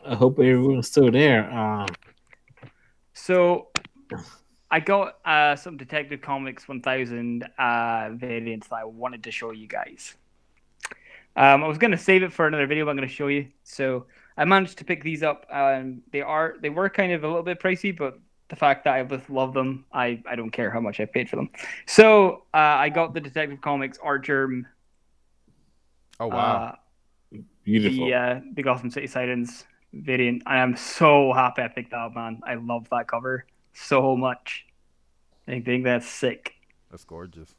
I hope everyone's still there. So I got some Detective Comics 1000 variants that I wanted to show you guys. I was going to save it for another video, but I'm going to show you. So I managed to pick these up. They were kind of a little bit pricey, but the fact that I just love them, I don't care how much I paid for them. So I got the Detective Comics Archer. Oh wow, Beautiful. The Gotham City Sirens variant. I am so happy I picked that up, man. I love that cover so much. I think that's sick. that's gorgeous.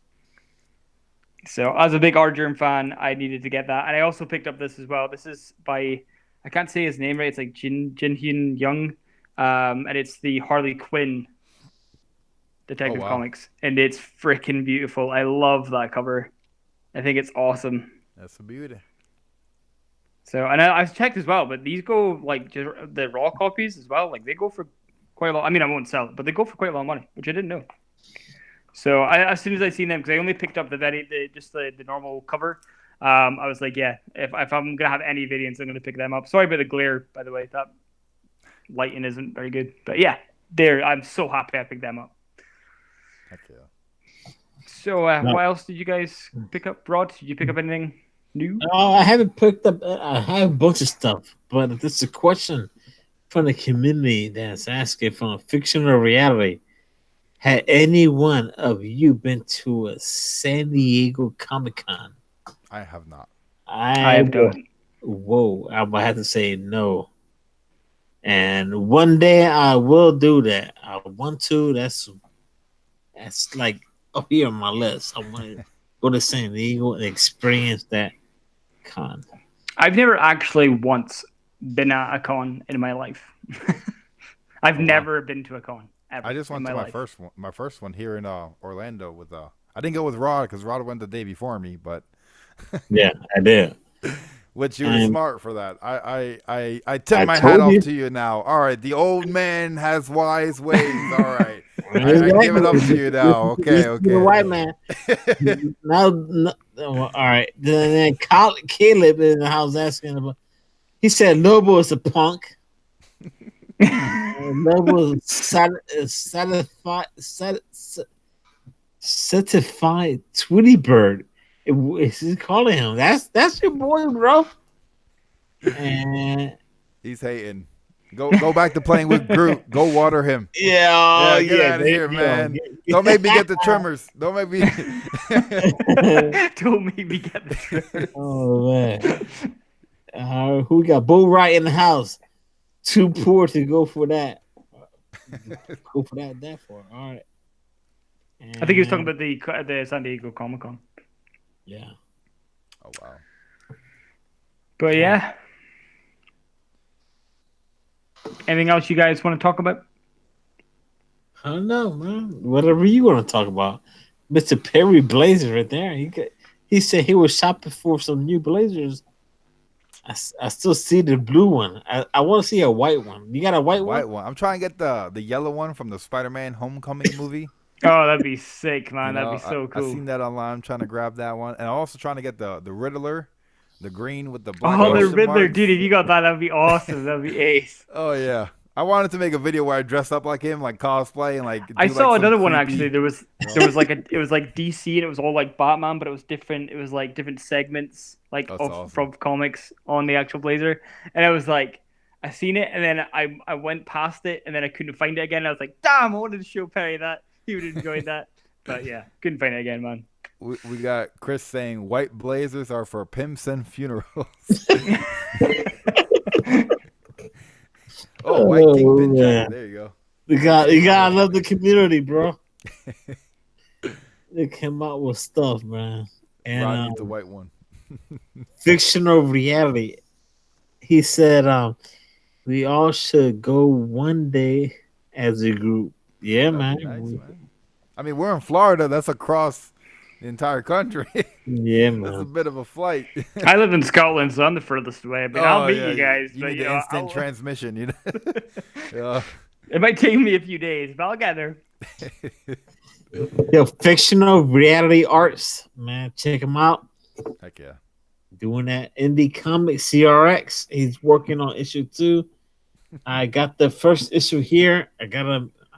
So, as a big Argerm fan, I needed to get that, and I also picked up this as well. This is by I can't say his name right. It's like Jin Hyun Young, and it's the Harley Quinn Detective wow. Comics, and it's freaking beautiful. I love that cover. I think it's awesome. That's a beauty. So, and I've checked as well, but these go like just the raw copies as well. Like they go for quite a lot. I mean, I won't sell it, but they go for quite a lot of money, which I didn't know. So, as soon as I seen them, because I only picked up the normal cover, I was like, yeah, if I'm gonna have any variants, I'm gonna pick them up. Sorry about the glare, by the way. That lighting isn't very good, but yeah, I'm so happy I picked them up. Heck yeah. So, what else did you guys pick up, Rod? Did you pick up anything new? Oh, I haven't picked up. I have a bunch of stuff, but this is a question from the community that's asking from fiction or reality. Had any one of you been to a San Diego Comic Con? I have not. I have done. Whoa, I would have to say no. And one day I will do that. I want to. That's like up here on my list. I want to go to San Diego and experience that con. I've never actually once been at a con in my life. I've never been to a con ever. I just went to my first one here in Orlando with I didn't go with Rod because Rod went the day before me, but Yeah, I did. which you were smart for that. I tip my hat off to you now. All right, the old man has wise ways. All right, I give it up to you now. Okay, okay. The white man. now, all right. Then Caleb in the house asking about. He said Lobo is a punk. Lobo is certified Tweety Bird. Is he calling him? That's your boy, bro. And he's hating. Go back to playing with Groot. Go water him. Yeah, get out of here, man. Don't make me get the trimmers. Don't make me. Don't make me get the trimmers. Oh man. Who we got? Bo Wright in the house. Too poor to go for that. Go for that for. All right. And, I think he was talking about the San Diego Comic Con. Yeah. Oh wow. But yeah. Anything else you guys want to talk about? I don't know, man. Whatever you want to talk about. Mr. Perry Blazers right there. He said he was shopping for some new blazers. I still see the blue one. I want to see a white one. You got a white one? I'm trying to get the yellow one from the Spider-Man Homecoming movie. Oh, that'd be sick, man. You know, that'd be so cool. I've seen that online. I'm trying to grab that one. And I'm also trying to get the Riddler, the green with the black. Oh, the Riddler, dude. If you got that, that'd be awesome. That'd be ace. Oh, yeah. I wanted to make a video where I dressed up like him, like cosplay, and like. I saw another one actually. There was like it was like DC and it was all like Batman, but it was different. It was like different segments like from comics on the actual Blazer, and I was like, I seen it, and then I went past it, and then I couldn't find it again. And I was like, damn, I wanted to show Perry that he would enjoy that, but yeah, couldn't find it again, man. We got Chris saying white blazers are for pimps and funerals. Oh, white kingpin jacket. There you go. You gotta love the community, bro. They came out with stuff, man. And Rodney's the white one. fictional reality. He said, we all should go one day as a group. Yeah, That'd man. be nice, man. I mean, we're in Florida. That's across the entire country. Yeah, That's a man. bit of a flight. I live in Scotland, so I'm the furthest away. But I'll Oh meet yeah, you guys. you But need the instant transmission. You know. Yeah. it might take me a few days, but I'll get there. Yo, fictional reality arts, man. Check him out. Heck yeah. Doing that indie comic CRX. He's working on issue 2. I got the first issue here.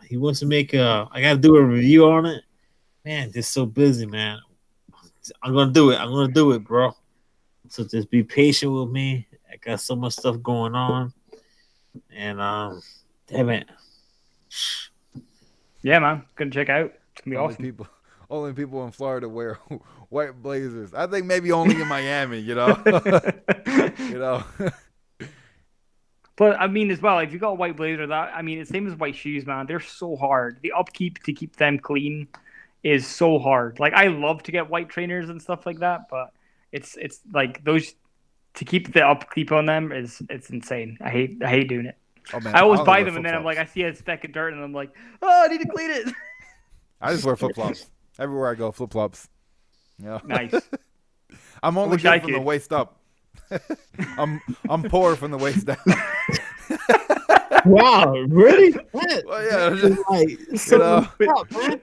He wants to make I gotta do a review on it. Man, just so busy, man. I'm gonna do it. I'm gonna do it, bro. So just be patient with me. I got so much stuff going on. And damn it. Yeah, man. Gonna check out. It's gonna be awesome. Only people in Florida wear white blazers. I think maybe only in Miami. You know. You know. But I mean, as well, if you got a white blazer, it's same as white shoes, man. They're so hard. The upkeep to keep them clean is so hard. Like I love to get white trainers and stuff like that, but it's like those to keep the upkeep on them it's insane. I hate doing it. Oh man, I always only buy wear them and then I'm flip-flops. like I see a speck of dirt and I'm like, oh, I need to clean it. I just wear flip flops everywhere I go. Flip flops. Yeah. Nice. I'm only wish I good from the could. waist up. I'm poor from the waist down. Wow, really? What? Well, yeah, Like, you know. up, man.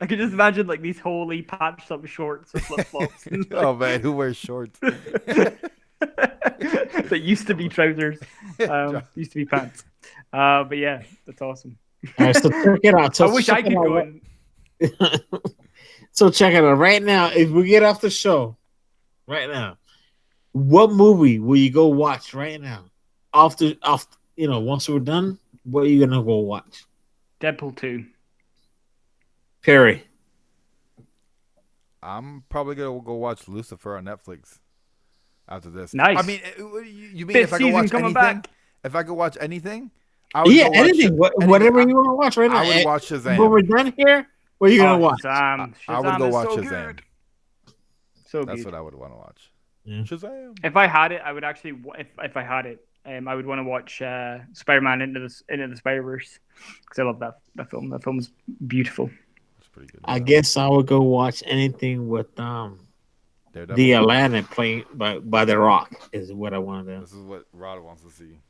I can just imagine like these holy patched up shorts or flip flops. Oh man, who wears shorts? That used to be trousers. Used to be pants. But yeah, that's awesome. All right, so check it out. I wish I could go in. So check it out right now. If we get off the show, right now, what movie will you go watch right now? Off, once we're done, what are you gonna go watch? Deadpool 2. Perry. I'm probably gonna go watch Lucifer on Netflix after this. Nice. I mean, you mean Fifth if I could season watch coming anything? back. If I could watch anything, I would Yeah, go watch anything. anything. Whatever you want to watch right now. I would watch When Shazam. we're done here, what are you gonna watch? Shazam. I would Shazam go is watch so Shazam. good. So That's good. what I would want to watch. Yeah. Shazam. If I had it, I would actually. If I had it, I would want to watch Spider-Man into the Spider-Verse because I love that film. That film's beautiful. That's pretty good. I guess I would go watch anything with Daredevil. the Aladdin playing by The Rock is what I want to do. This is what Rod wants to see.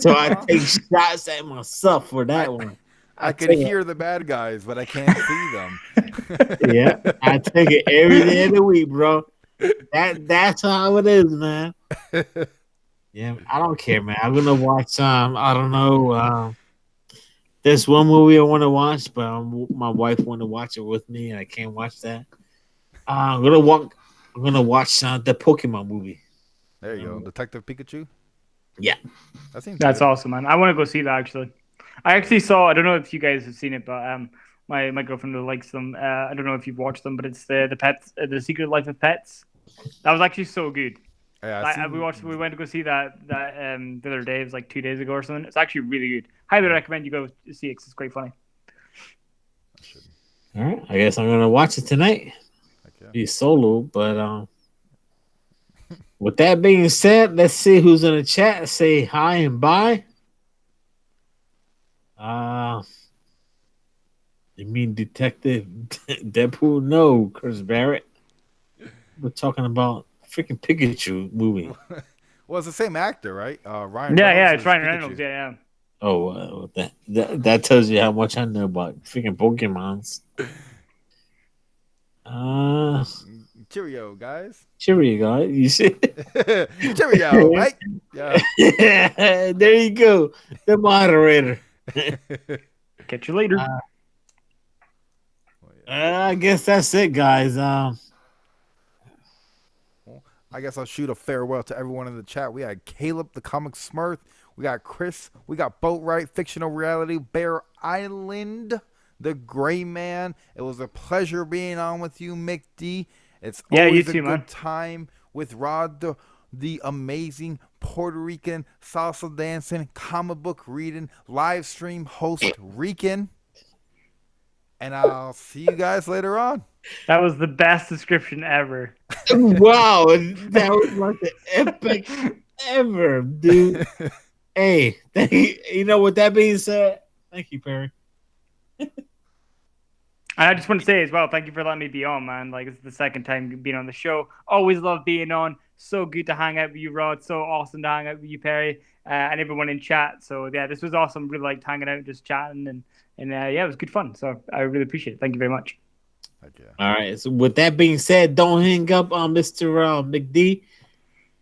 So I take shots at myself for that one. I could hear the bad guys, but I can't see them. Yeah, I take it every day of the week, bro. That's how it is, man. Yeah, I don't care, man. I'm gonna watch. I don't know. There's one movie I want to watch, but my wife want to watch it with me, and I can't watch that. I'm gonna watch the Pokemon movie. There you go, Detective Pikachu. Yeah, That's awesome, man. I want to go see that actually. I actually saw. I don't know if you guys have seen it, but my girlfriend really likes them. I don't know if you've watched them, but it's the pets, the Secret Life of Pets. That was actually so good. Yeah, We went to go see that the other day. It was like 2 days ago or something. It's actually really good. Highly recommend you go see it 'cause it's quite funny. all right. I guess I'm gonna watch it tonight. Be solo, but with that being said, let's see who's in the chat. Say hi and bye. You mean Detective Deadpool? No, Chris Barrett. We're talking about freaking Pikachu movie. Well, it's the same actor, right? Ryan. Yeah, Reynolds it's is Ryan Pikachu. Reynolds. Yeah. Oh, that tells you how much I know about freaking Pokemons. Cheerio, guys. Cheerio, guys. You see? Cheerio, right? Yeah. There you go. The moderator. Catch you later. I guess that's it, guys. I guess I'll shoot a farewell to everyone in the chat. We had Caleb, the Comic Smurf. We got Chris. We got Boatwright, Fictional Reality, Bear Island, The Gray Man. It was a pleasure being on with you, Mick D. It's always you a too, good man. time with Rod, the amazing Puerto Rican salsa dancing, comic book reading, live stream host Rican. And I'll see you guys later on. That was the best description ever. Wow, that was like the epic ever, dude. Hey, you know what that being said? Thank you, Perry. And I just want to say as well, thank you for letting me be on, man. Like, it's the second time being on the show. Always love being on. So good to hang out with you, Rod. So awesome to hang out with you, Perry, and everyone in chat. So yeah, this was awesome. Really liked hanging out, just chatting, and yeah, it was good fun. So I really appreciate it. Thank you very much. Okay. All right. So with that being said, don't hang up on Mr. McD.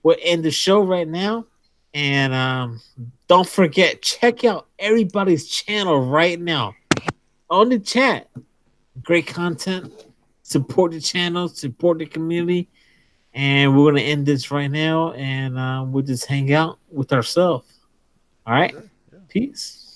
We'll end the show right now. And don't forget, check out everybody's channel right now on the chat. Great content. Support the channel, support the community. And we're going to end this right now. And we'll just hang out with ourselves. All right. Yeah, yeah. Peace.